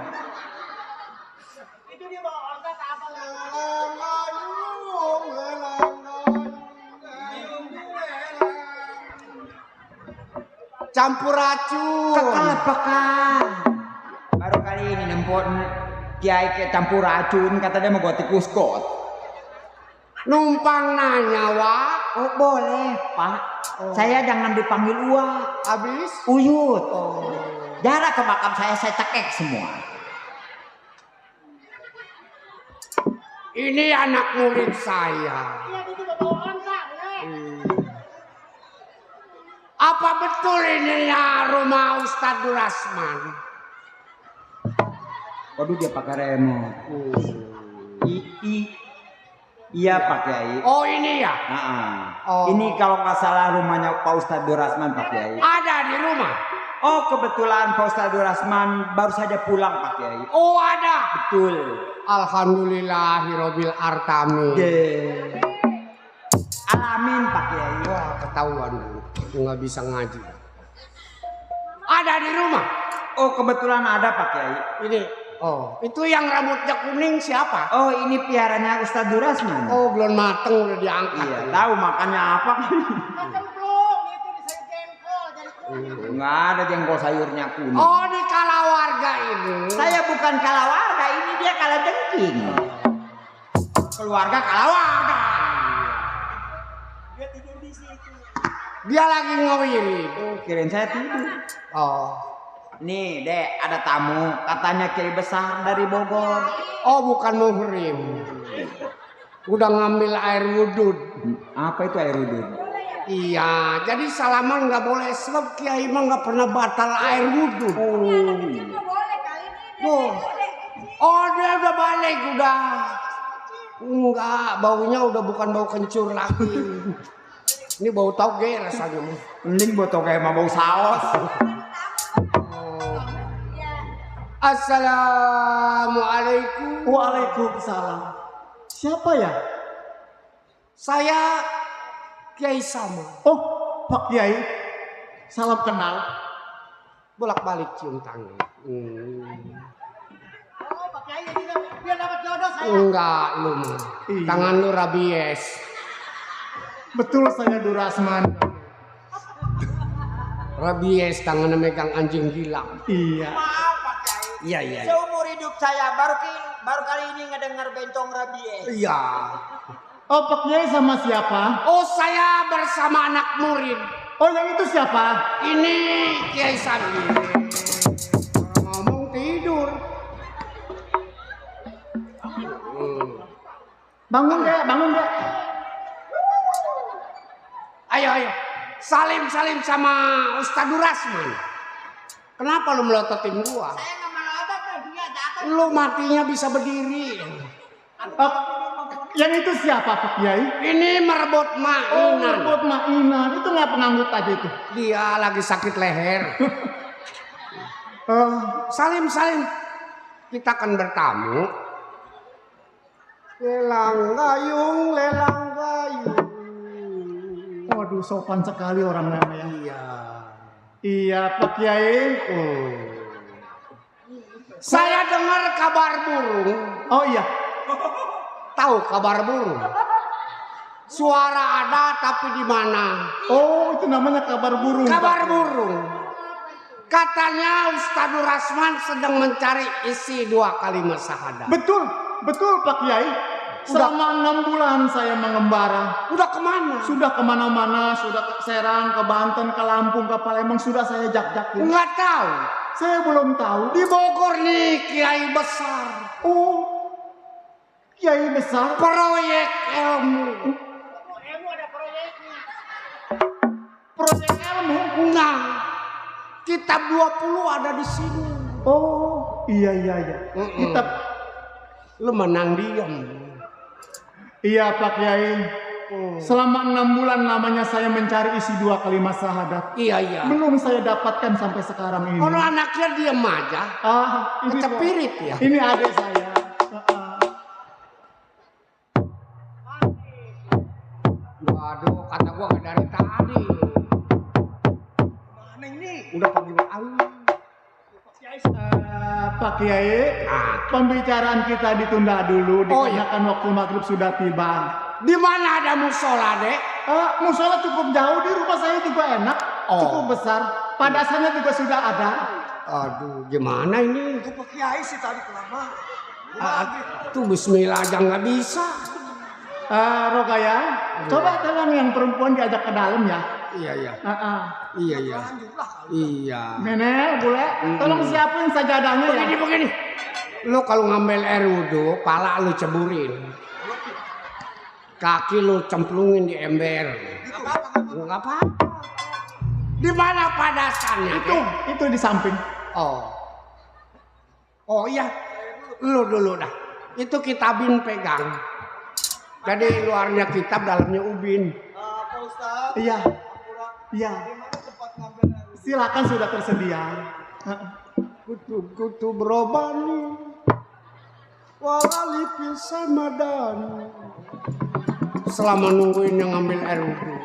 Campur racun. Kekelepakan. Baru kali ini nempon kiai ke campur racun, kata dia mau gua tikus kot. Numpang nanya, Wak. Oh boleh Pak. Saya jangan dipanggil Uwa. Habis? Uyut. Jarak ke makam saya cekek semua. Ini anak murid saya. Apa betul ini ya rumah Ustadz Durasman? Waduh dia pakai remote. Iya Pak Kiai. Oh ini ya? Oh. Ini kalau nggak salah rumahnya Pak Ustadz Durasman Pak Kiai. Ada di rumah? Oh kebetulan Pak Ustadz Durasman baru saja pulang Pak Kiai. Oh ada? Betul. Alhamdulillahirobbil artami. Alamin Pak Kiai. Wah ketahuan dulu. Nggak bisa ngaji. Ada di rumah? Oh kebetulan ada Pak Kiai. Ini. Oh, itu yang rambutnya kuning siapa? Oh ini piaranya Ustadz Durasman. Oh belum mateng udah diangkat. Iya, tahu makannya apa? Nggak ada jengkol sayurnya kuning. Oh di kalawarga ini. Saya bukan kalawarga, ini dia kalajengking. Keluarga kalawarga. Dia tidur di situ. Dia lagi ngawiri. Oh, kirain saya tidur. Oh. Nih, Dek, ada tamu. Katanya kiai besar dari Bogor. Oh, bukan muhrim. Udah ngambil air wudhu. Apa itu air wudhu? Iya, jadi salaman nggak boleh sebab kiai mah nggak pernah batal air wudhu. Oh, dia udah balik udah. Enggak, baunya udah bukan bau kencur lagi. Ini bau toge rasanya. Mending bau toge sama bau saus. Assalamualaikum. Waalaikumsalam. Siapa ya? Saya Kiai Sama. Oh, Pak Kiai. Salam kenal. Bolak-balik cium tangan. Oh, Pak Kiai dia dapat jodoh saya. Enggak, lu mah. Iya. Tangan lu rabies. Betul saya Durasman. Rabies tangannya megang anjing gila. Iya. Maaf Pak Kiai. Iya. Seumur hidup saya baru kali ini ngedengar bencong rabies. Iya. Oh, Pak Kiai sama siapa? Oh, saya bersama anak murid. Oh, yang itu siapa? Ini Kiai Sami. Ngomong tidur. Bangun deh. Ayo. Salim sama Ustadz Durasman. Kenapa lu melototin gua? Saya nggak melotot, dia jatuh. Lu matinya bisa berdiri. Oh, yang itu siapa Pak Kiai? Ini merebut Oh, mainan. Rebut mainan. Itu nggak penganggut tadi itu. Dia lagi sakit leher. Salim. Kita akan bertamu. Lelang gayung. Waduh, sopan sekali orang namanya. Iya. Iya, Pak Kiai. Saya dengar kabar burung. Oh iya. Tahu kabar burung? Suara ada tapi di mana? Oh, itu namanya kabar burung. Kabar Pak. burung. Katanya Ustadz Durasman sedang mencari isi 2 kalimat syahadat. Betul Pak Kiai. Selama 6 bulan saya mengembara. Udah kemana? Sudah kemana-mana, sudah ke Serang, ke Banten, ke Lampung, ke Palembang, sudah saya jak-jakin. Enggak tahu. Saya belum tahu. Di Bogor nih kiai besar. Oh, Kiai besar. Proyek ilmu. Proyek ilmu. Nah, kitab 20 ada di sini. Oh, iya. Lu menang diam. Iya Pak Kiai. Selama 6 bulan lamanya saya mencari isi 2 kalimat syahadat. Iya. Belum saya dapatkan sampai sekarang ini. Kalau anaknya diam aja. Ini Kecepirit ya. Ini adik saya. Waduh, kata gua nggak dari tadi. Mana ini? Udah pergi Pak Kiai, pembicaraan kita ditunda dulu dikarenakan waktu maghrib sudah tiba. Di mana ada musola, Dek? Musola cukup jauh, di rumah saya juga enak, cukup besar. Padasannya juga sudah ada. Aduh, gimana ini? Itu Pak Kiai sih tadi kelamaan. Tuh Bismillah aja nggak bisa. Rogaya, coba tolong yang perempuan diajak ke dalam ya. Iya. Lanjutlah. Iya. Nenek, boleh? Tolong siapin sajadahnya ya. Begini. Lu kalau ngambil air wudhu, pala lu ceburin. Kaki lu cemplungin di ember. Enggak apa-apa. Di mana padasannya? Itu di samping. Oh iya. Lu dulu dah. Itu kitabin pegang. Jadi luarnya kitab, dalamnya ubin. Pak Ustaz. Iya. Silakan sudah tersedia. Kutu berobani. Walali pisamadani. Selama nungguin yang ngambil air wudhu.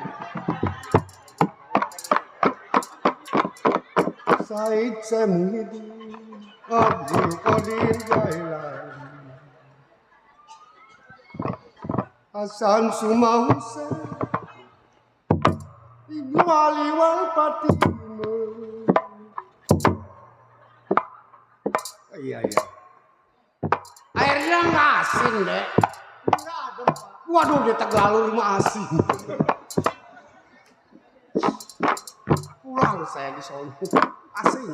Said Semuhidi Abdul Qadir Jailani Hasan Suma Hussein Ibnu Ali wal Fatimah. Iya. Airnya nggak asin, Dek. Waduh, di Tegalu 5 asin. Pulang saya di sono. Asin.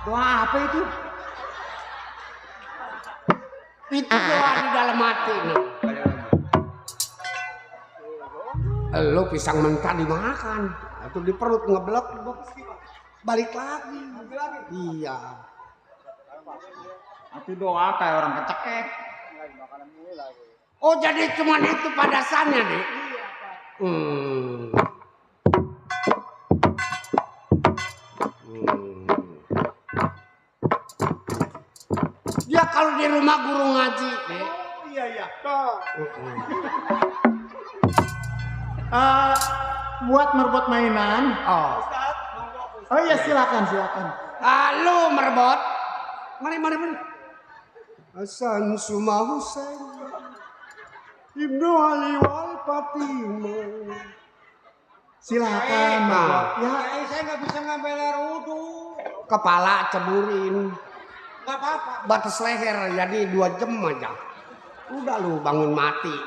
Doa apa itu? Itu doa di dalam hati nih. Lo pisang mentah dimakan, atau di perut ngeblek, balik lagi. Iya. Itu doa kayak orang kecekek. Oh, jadi cuman itu padasannya, Dek? Dia kalau di rumah guru ngaji, Dek. Iya. Buat merebut mainan. Oh iya, silakan. Lu merebut. Mari. Hasan Suma Hussein Ibnu Ali wal Fatimah. Silakan. Ya, Saya nggak bisa ngambil air wudhu. Kepala ceburin. Nggak apa-apa. Batas leher, jadi 2 jam aja. Udah lu bangun mati.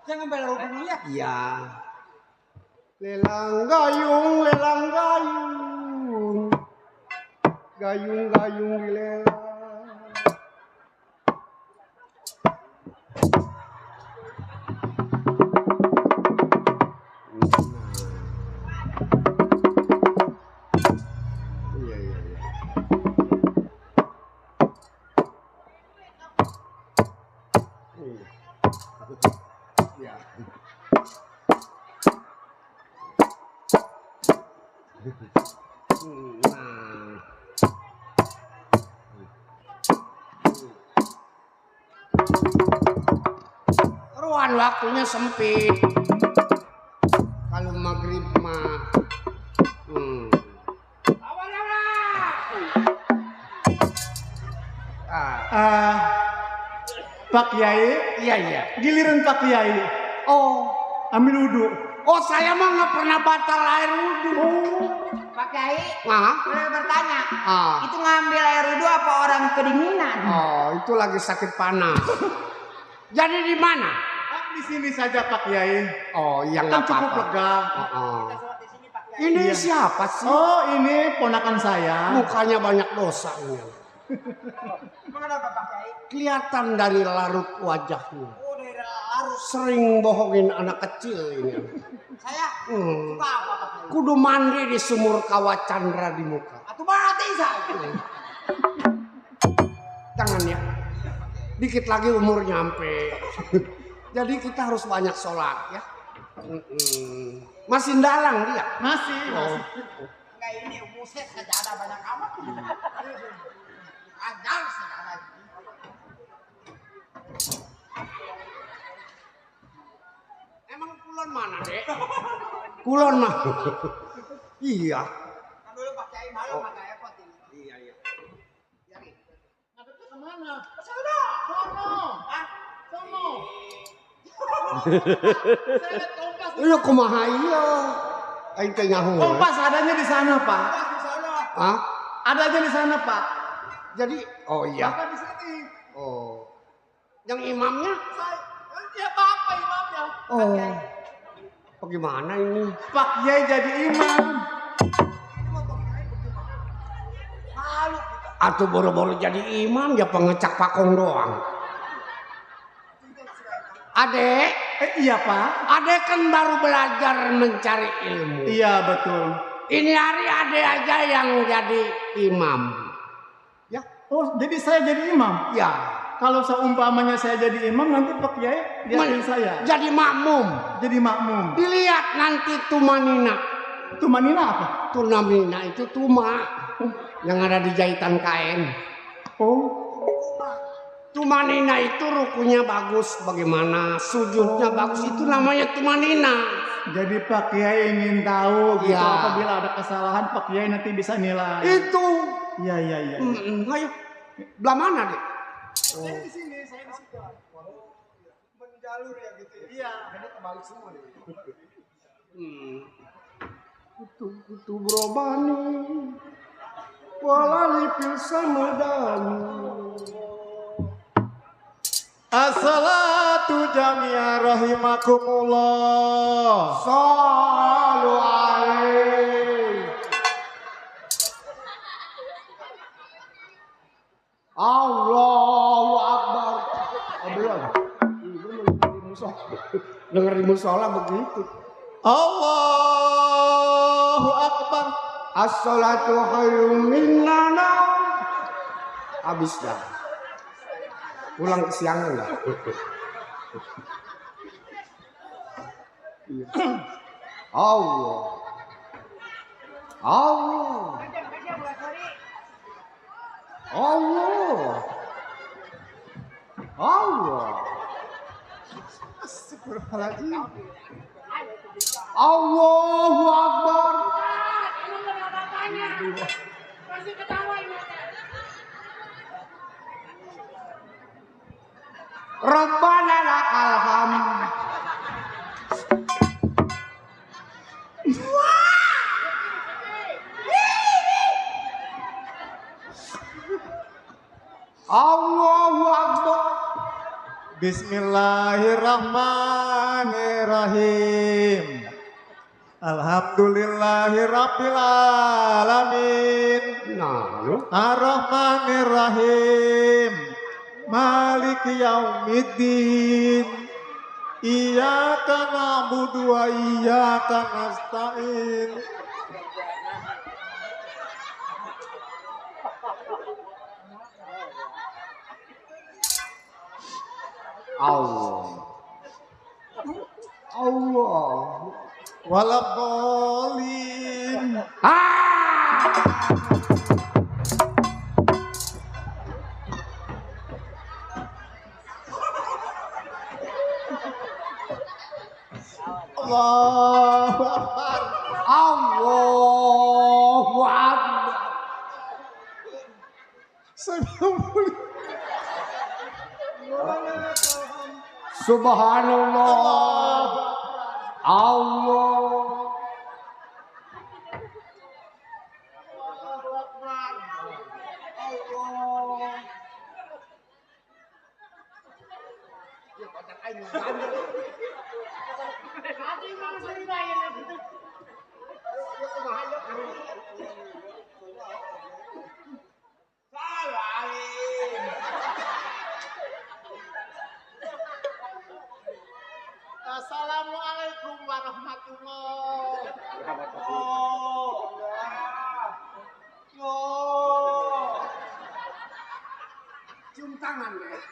Saya ngambil air wudhu dulu ya. Iya. Lelang gayung. Gayung dilelang. Iya. Ruang waktunya sempit. Kalau maghrib mah. Pak Kiai. Iya. Giliran Pak Kiai. Ambil wudhu. Oh, saya mah nggak pernah batal air wudhu. Pak Kiai, Nah, boleh bertanya? ah. Itu ngambil air wudhu apa orang kedinginan? Oh, itu lagi sakit panas. Jadi di mana? Di sini saja Pak Kiai. Oh, yang Kan nggak cukup apa-apa. lega. Ini Iya. siapa sih? Oh, ini ponakan saya. Mukanya banyak dosa ini. Mengenapa Pak Kiai? Kelihatan dari larut wajahnya. Oh, daerah arus sering bohongin anak kecil ini. Saya Hmm. suka apa Pak Kiai? Kudu mandi di sumur kawah Chandra di muka. Atuh mati saya. Jangan ya. Dikit lagi umur nyampe. Jadi kita harus banyak sholat ya. Masih dalang dia. Masih. Enggak ini buset saja ada banyak amat. Ajar segala. Emang kulon mana dek? Kulon mah. Iya. Kan dulu Pak Kiai malu maka repot ini. Iya iya. Ngadepnya kemana? Sono. Sono. Hah? Sono. Saya lihat kompas. Iya kumaha iya. Aing teh nyaho. Kompas adanya di sana, Pak. Pas di sono. Hah? Adanya di sana, Pak. Jadi oh iya. Bapak di sini. Oh. Yang imamnya? Ya Bapak imamnya. Oh. Bagaimana ini? Pak Kiai jadi imam. Atau boro-boro jadi imam ya pengecak pakong doang. Adek, Iya, Pak. adek kan baru belajar mencari ilmu. Iya, betul. Ini hari adek aja yang jadi imam. Ya, Oh, jadi saya jadi imam. ya. Kalau seumpamanya saya jadi imam, nanti Pak Kiai lihatin saya. Jadi makmum. Jadi makmum. Dilihat nanti tumanina. Tumanina apa? Tunamina itu tuma yang ada di jahitan kain. Oh, Tumanina itu rukunya bagus, bagaimana sujudnya bagus, itu namanya tumanina. jadi Pak Kiai ingin tahu gitu Iya. apabila ada kesalahan Pak Kiai nanti bisa nilai. Itu. Iya, iya, iya. Ayo, belah mana deh? Saya di sini, saya di situ. Menjalur ya gitu ya. Iya. Jadi kebalik semua nih. Kutu brobani, walali pil samadani. Assalatu jami'a rahimakumullah. Sallu alaihi. Allahu Akbar. Belum. Dengar di musola begitu. Allahu Akbar. As-salatu khairun minan naum. Habis dah. Pulang kesiangan lah. Allah. Allah. Allah. Allah. Astagfirullahaladzim. Allahu Akbar. Emang gak ada apa-apanya. Masih ketawa ini. Rabbana lakal hamd. Allahu Akbar. Bismillahirrahmanirrahim. Alhamdulillahirabbil alamin. Nah, lu. Ar-Rahmanirrahim. Maliki yaumiddin. Iyyaka na'budu wa iyyaka nasta'in. Allah. Allah. Walabdallin. Allahu Akbar. Allahu Akbar. Subhanallah. Allah.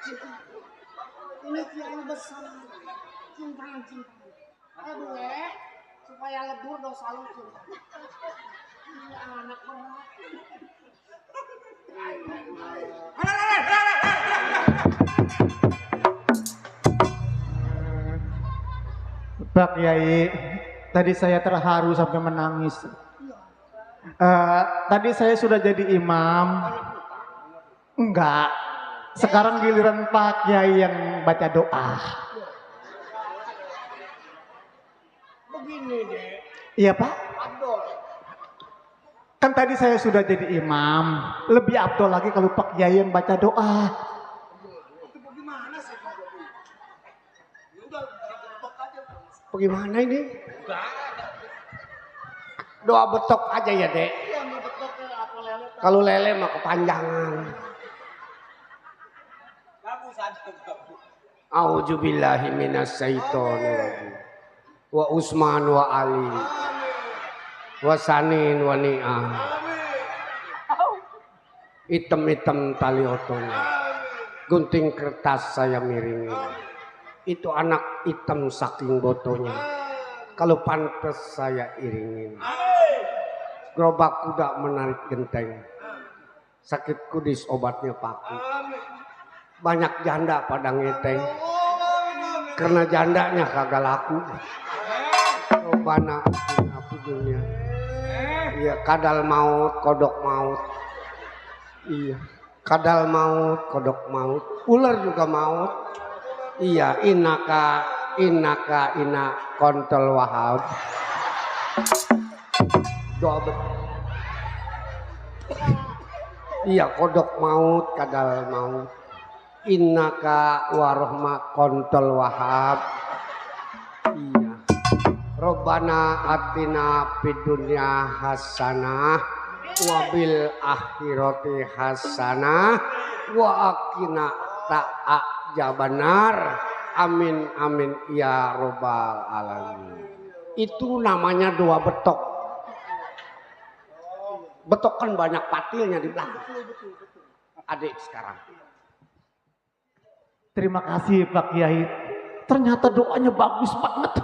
Ini kiai besar. Cinta. Aduh supaya lebur dosa lu cinta. Ini anak berat. Pak Kiai, tadi saya terharu sampai menangis. Tadi saya sudah jadi imam. Enggak. Sekarang giliran Pak Kiai yang baca doa. Begini deh. Iya Pak. Abdul. Kan tadi saya sudah jadi imam. Lebih abdol lagi kalau Pak Kiai yang baca doa. Itu bagaimana sih Pak? Udah betok aja. Bagaimana ini? Doa betok aja ya, Dek. Iya, mau betoknya apa lele? Kalau lele mah kepanjangan. A'udzubillahi minasyaitonirrajim. Wa Usman wa Ali. Wa Sanin wa Ni'ah. Item-item tali otonya. Gunting kertas saya miringin. Itu anak hitam saking botonya. Kalau pantes saya iringin. Gerobak kuda menarik genteng. Sakit kudis obatnya paku. Banyak janda pada ngeteng. Karena jandanya kagak laku. Robana apa dunia. Iya, kadal maut, kodok maut. Iya, kadal maut, kodok maut. Ular juga maut. Iya, inaka kontol wahab. Doa betul. Iya, kodok maut, kadal maut. Innaka warohma kontol wahab. Iya. Robbana atina fid dunya hasanah wabil akhirati hasanah wa aqina ta'ajabanar. Amin amin ya robbal alamin. Itu namanya doa betok. Betok kan banyak patilnya di belakang. Adik sekarang. Terima kasih Pak Kiai. Ternyata doanya bagus banget.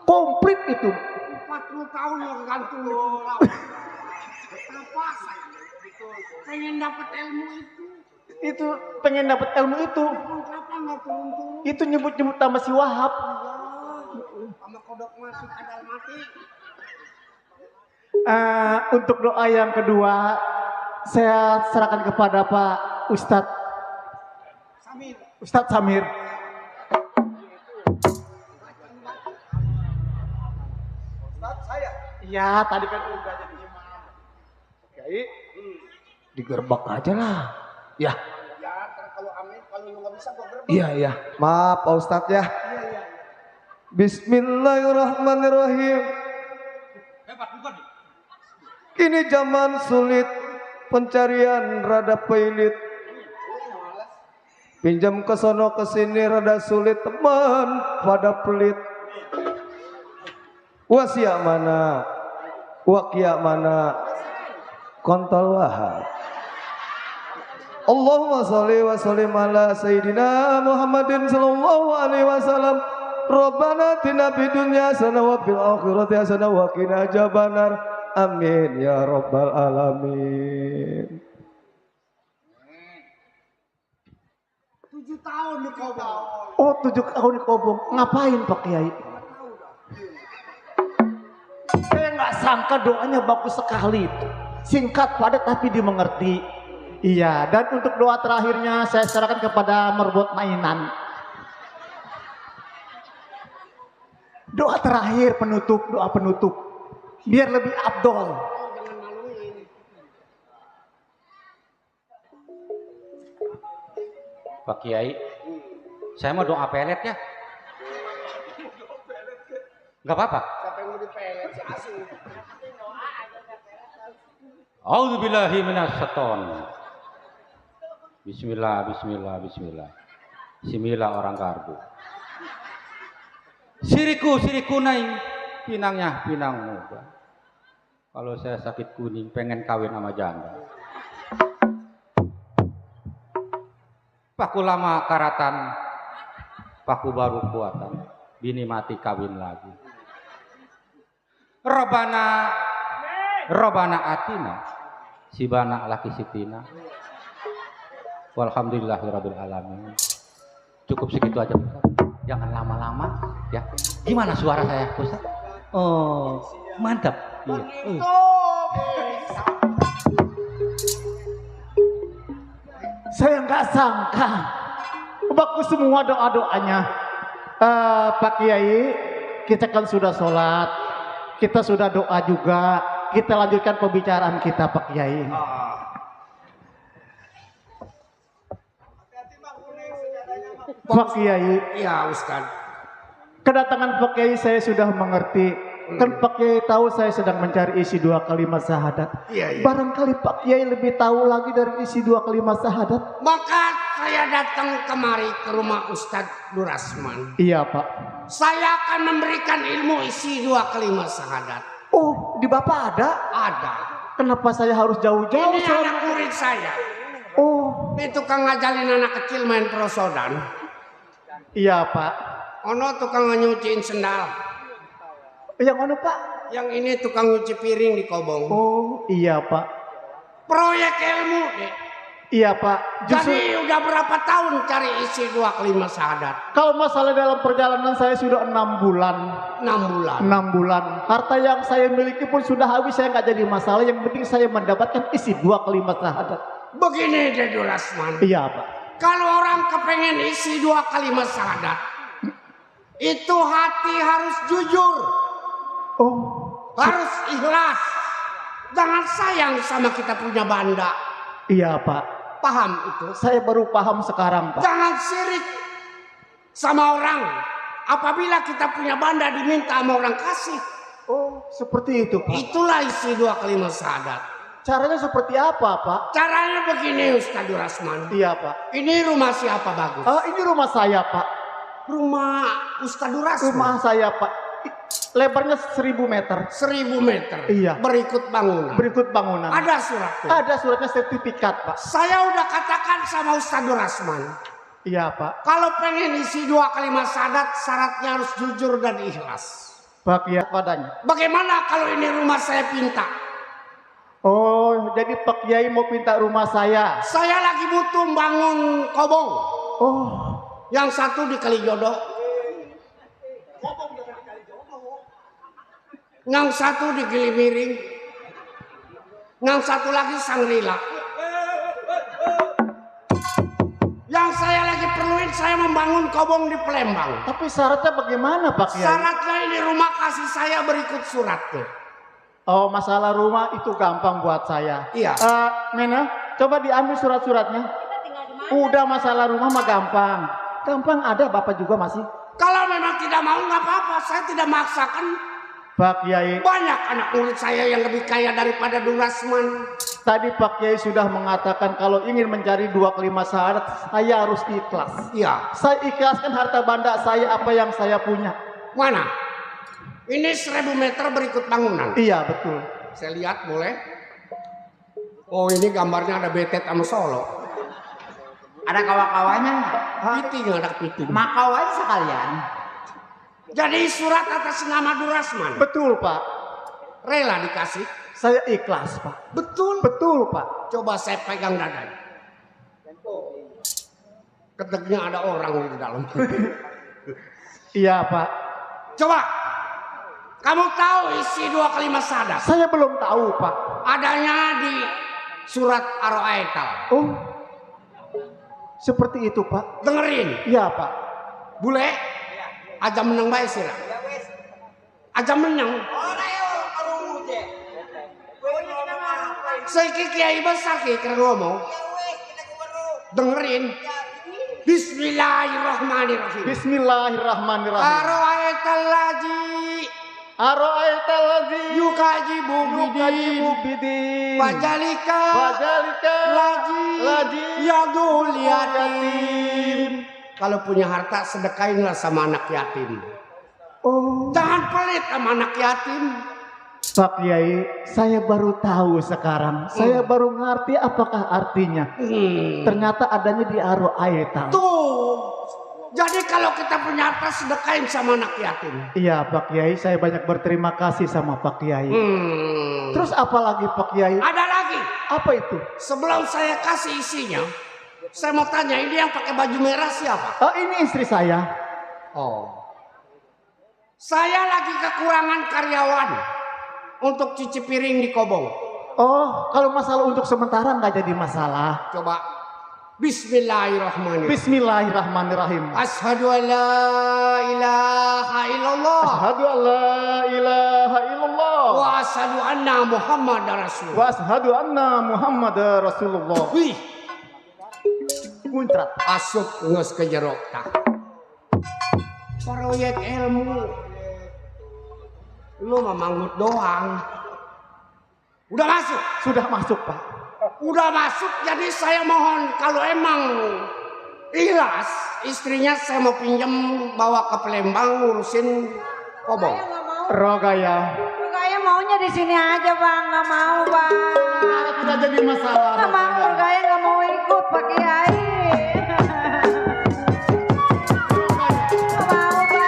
Komplit itu. 40 tahun yang gantung di pulau. Apa saya? Pengen dapat ilmu itu. Itu pengen dapat ilmu itu. Kapan nggak turun-turun? Itu nyebut-nyebut nama si Wahab. Sama kodok masuk kadal mati. Untuk doa yang kedua, saya serahkan kepada Pak Ustadz Samir. Iya, tadi kan udah jadi imam. Kiai, digerbek aja lah. Ya. Ya, kalau amin, kalau lu nggak bisa gua gerbek. Iya. Maaf Pak Ustadz ya. Bismillahirrahmanirrahim. Kini zaman sulit, pencarian rada pelit. Pinjam ke sono ke sini rada sulit, teman pada pelit. Wasiak mana? Wakia mana? Kontol wahab. Allahumma sholli wa sallim ala sayyidina Muhammadin sallallahu alaihi wasallam. Rabbana atina fid dunya hasanah wa fil akhirati hasanah wa qina adzabannar. Amin ya rabbal alamin. 7 tahun di Kobong. Oh, 7 tahun di Kobong. Ngapain Pak Kiai? Saya nggak sangka doanya bagus sekali itu. Singkat padat tapi dimengerti. Iya, dan untuk doa terakhirnya saya serahkan kepada merbot mainan. Doa terakhir penutup, doa penutup. Biar lebih abdol. Pak Kiai, saya mau doa pelet ya. Gak apa-apa. Siapa yang mau dipelet si asing? A'udzubillahi minasyaiton. Bismillah. Bismillah orang karbu. Siriku naing. Pinangnya pinang muda. Kalau saya sakit kuning pengen kawin sama janda. Paku lama karatan, paku baru kuatan, bini mati kawin lagi. Robana atina, sibana laki sitina. Walhamdulillahirabbil alamin. Cukup segitu aja, Ustaz. Jangan lama-lama, ya. Gimana suara saya, Ustaz? Oh, mantap. Iya. Saya nggak sangka, bagus semua doa-doanya. Pak Kiai, kita kan sudah sholat, kita sudah doa juga, kita lanjutkan pembicaraan kita, Pak Kiai. Pak Kiai, Iya Ustaz. kedatangan Pak Kiai saya sudah mengerti. Kan Pak Kiai tahu saya sedang mencari isi 2 kalimat syahadat. Iya. Barangkali Pak Kiai lebih tahu lagi dari isi 2 kalimat syahadat. Maka saya datang kemari ke rumah Ustadz Durasman. Iya Pak. Saya akan memberikan ilmu isi 2 kalimat syahadat. Oh, di Bapak ada? Ada. Kenapa saya harus jauh-jauh? Ini anak murid saya. Oh, Ini tukang ngajalin anak kecil main prosodan. iya Pak. Ono tukang nyuciin sendal. Yang mana Pak? Yang ini tukang nyuci piring di Kobong. Oh, iya Pak. Proyek ilmu deh. Iya Pak. Justru Jadi udah berapa tahun cari isi 2 kalimat syahadat? kalau masalah dalam perjalanan saya sudah 6 bulan. 6 bulan. 6 bulan. Harta yang saya miliki pun sudah habis, saya nggak jadi masalah. Yang penting saya mendapatkan isi 2 kalimat syahadat. Begini deh Durasman. Iya Pak. Kalau orang kepengen isi 2 kalimat syahadat, itu hati harus jujur, Oh, harus ikhlas. Jangan sayang sama kita punya banda. iya Pak. Paham itu? Saya baru paham sekarang Pak. Jangan sirik sama orang. Apabila kita punya banda diminta sama orang kasih. Oh, seperti itu Pak. Itulah isi 2 kalimat syahadat. Caranya seperti apa Pak? Caranya begini Ustaz Durasman. Iya Pak. Ini rumah siapa Bagus? Ini rumah saya Pak. Rumah Ustaz Durasman. Rumah saya Pak. Lebarnya 1000 meter. 1000 meter. Iya. Berikut bangunan. Berikut bangunan. Ada suratnya. Ada suratnya, sertifikat Pak. Saya udah katakan sama Ustaz Durasman. Iya Pak. Kalau pengen isi 2 kalimat syahadat, syaratnya harus jujur dan ikhlas. Pak Kiai padanya. Bagaimana kalau ini rumah saya pinta? Oh, jadi Pak Kiai mau pinta rumah saya. Saya lagi butuh bangun kobong. Oh, Yang satu di Kalijodo. Yang satu di Gilimiring. Yang satu lagi Sangrila. Yang saya lagi perluin, saya membangun kobong di Palembang. tapi syaratnya bagaimana Pak Kiai? Syaratnya ini rumah kasih saya berikut suratnya. Oh, masalah rumah itu gampang buat saya. Iya. Mena, coba diambil surat-suratnya. Udah masalah rumah mah gampang. Gampang ada Bapak juga masih. Kalau memang tidak mau nggak apa-apa, saya tidak maksakan. Pak Kiai, Banyak anak murid saya yang lebih kaya daripada Durasman. tadi Pak Kiai sudah mengatakan kalau ingin mencari 2 kalimat syahadat, saya harus ikhlas. Iya. Saya ikhlaskan harta benda saya apa yang saya punya. Mana? Ini 1000 meter berikut bangunan. Iya betul. Saya lihat boleh. Oh ini gambarnya ada betet sama Solo. Ada kawan-kawannya nggak? Piting ada piting. Makau aja sekalian. Jadi surat atas nama Durasman. Betul Pak. Rela dikasih. Saya ikhlas Pak. Betul. Betul Pak. Coba saya pegang dadanya. Keteknya ada orang di dalam. Iya Pak. Coba. Kamu tahu isi 2 kalimat syahadat? Saya belum tahu Pak. Adanya di surat Ar-Aital. Oh, seperti itu Pak. Dengerin. Iya Pak. Bule. Aja menang bae sih. Aja menang. Saya kiai besar kira ngomong. Dengerin. Bismillahirrahmanirrahim. Bismillahirrahmanirrahim. Ar-Aital ladzi Ara'aital ladzi yukajibu yukajibu bidin. bidin. Fajalika Ladzi ladzi yadul yatim. Kalau punya harta sedekainlah sama anak yatim. Oh, Jangan pelit sama anak yatim. Pak Kiai, saya baru tahu sekarang. Saya baru ngerti apakah artinya. Ternyata adanya di Aro Aetam. Tuh. Jadi kalau kita punya harta sedekahin sama anak yatim. Iya Pak Kiai, saya banyak berterima kasih sama Pak Kiai. Terus apa lagi Pak Kiai? Ada lagi. Apa itu? Sebelum saya kasih isinya, saya mau tanya, ini yang pakai baju merah siapa? Oh, ini istri saya. Oh. Saya lagi kekurangan karyawan untuk cuci piring di Kobong. Oh, kalau masalah untuk sementara nggak jadi masalah. Coba. Bismillahirrahmanirrahim. Bismillahirrahmanirrahim. Asyhadu an la ilaha illallah. Asyhadu an la ilaha illallah. Wa asyhadu anna Muhammadar Rasulullah. Wa asyhadu anna Muhammadar Rasulullah. Wih, Muncrat. asup ngeus ke jero tah. Proyek ilmu. Lu mah manggut doang. Udah masuk. Sudah masuk Pak. Udah masuk, jadi saya mohon kalau emang ikhlas, istrinya saya mau pinjam bawa ke Palembang ngurusin Kobong. Saya nggak mau. Rogaya. Rugaya maunya di sini aja bang, nggak mau bang. Tidak jadi masalah. Nggak mau, Rugaya nggak mau ikut Pak Kiai. Nggak mau bang.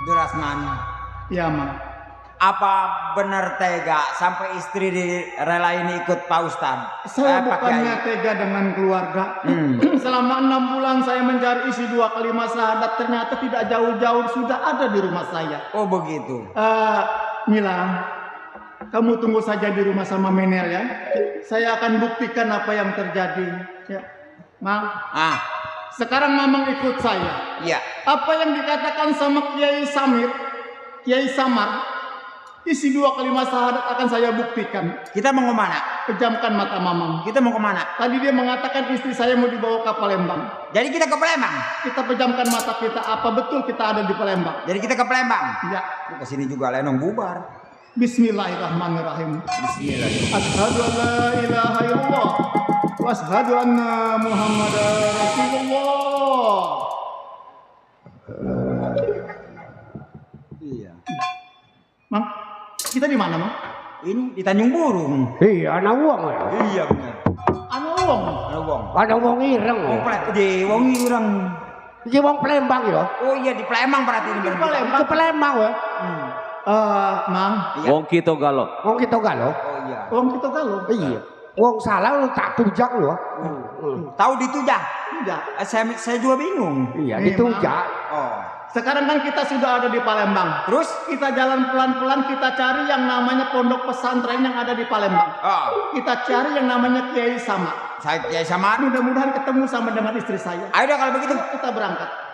Durasman, Ya Mang. apa benar tega sampai istri direlain ikut Pak Ustadz? Saya Pak bukannya Kiai. tega dengan keluarga. Selama 6 bulan saya mencari isi 2 kalimat syahadat, ternyata tidak jauh-jauh sudah ada di rumah saya. Oh begitu. Mila, kamu tunggu saja di rumah sama Menel ya. Saya akan buktikan apa yang terjadi. Ya, Mang. Sekarang Mamang ikut saya. Iya. Apa yang dikatakan sama Kiai Samir, Kiai Samar, isi 2 kalimat syahadat akan saya buktikan. Kita mau kemana? Pejamkan mata Mamang. Kita mau kemana? Tadi dia mengatakan istri saya mau dibawa ke Palembang. Jadi kita ke Palembang. Kita pejamkan mata kita, apa betul kita ada di Palembang? Jadi kita ke Palembang. Ya. Ke sini juga lenong bubar. Bismillahirrahmanirrahim. Bismillahirrahmanirrahim. Asyhadu an la ilaha illallah wa asyhadu anna Muhammadar Rasulullah. Iya. Mang, kita di mana, Mang? Ini di Tanjung Burung. Iya, ana wong ya. Iya benar. Anu wong. Ada wong. Ada wong ireng. Wong di wong ireng. Iki wong Palembang ya. Oh iya di Palembang berarti ini. Ke Palembang ya. Mang, Iya. Wong kita galo. Wong kita galo. Oh iya. wong kita galuh. Iya. Wong salah lu tak tujak lu. Tahu ditujah? Tidak. Saya juga bingung. Iya, Nih, ditujak. Oh. Sekarang kan kita sudah ada di Palembang. Terus? Kita jalan pelan-pelan, kita cari yang namanya pondok pesantren yang ada di Palembang. Oh. Kita cari yang namanya Kiai Sama. Saya sama. Mudah-mudahan ketemu sama dengan istri saya. Ayo dah kalau begitu. Kita berangkat.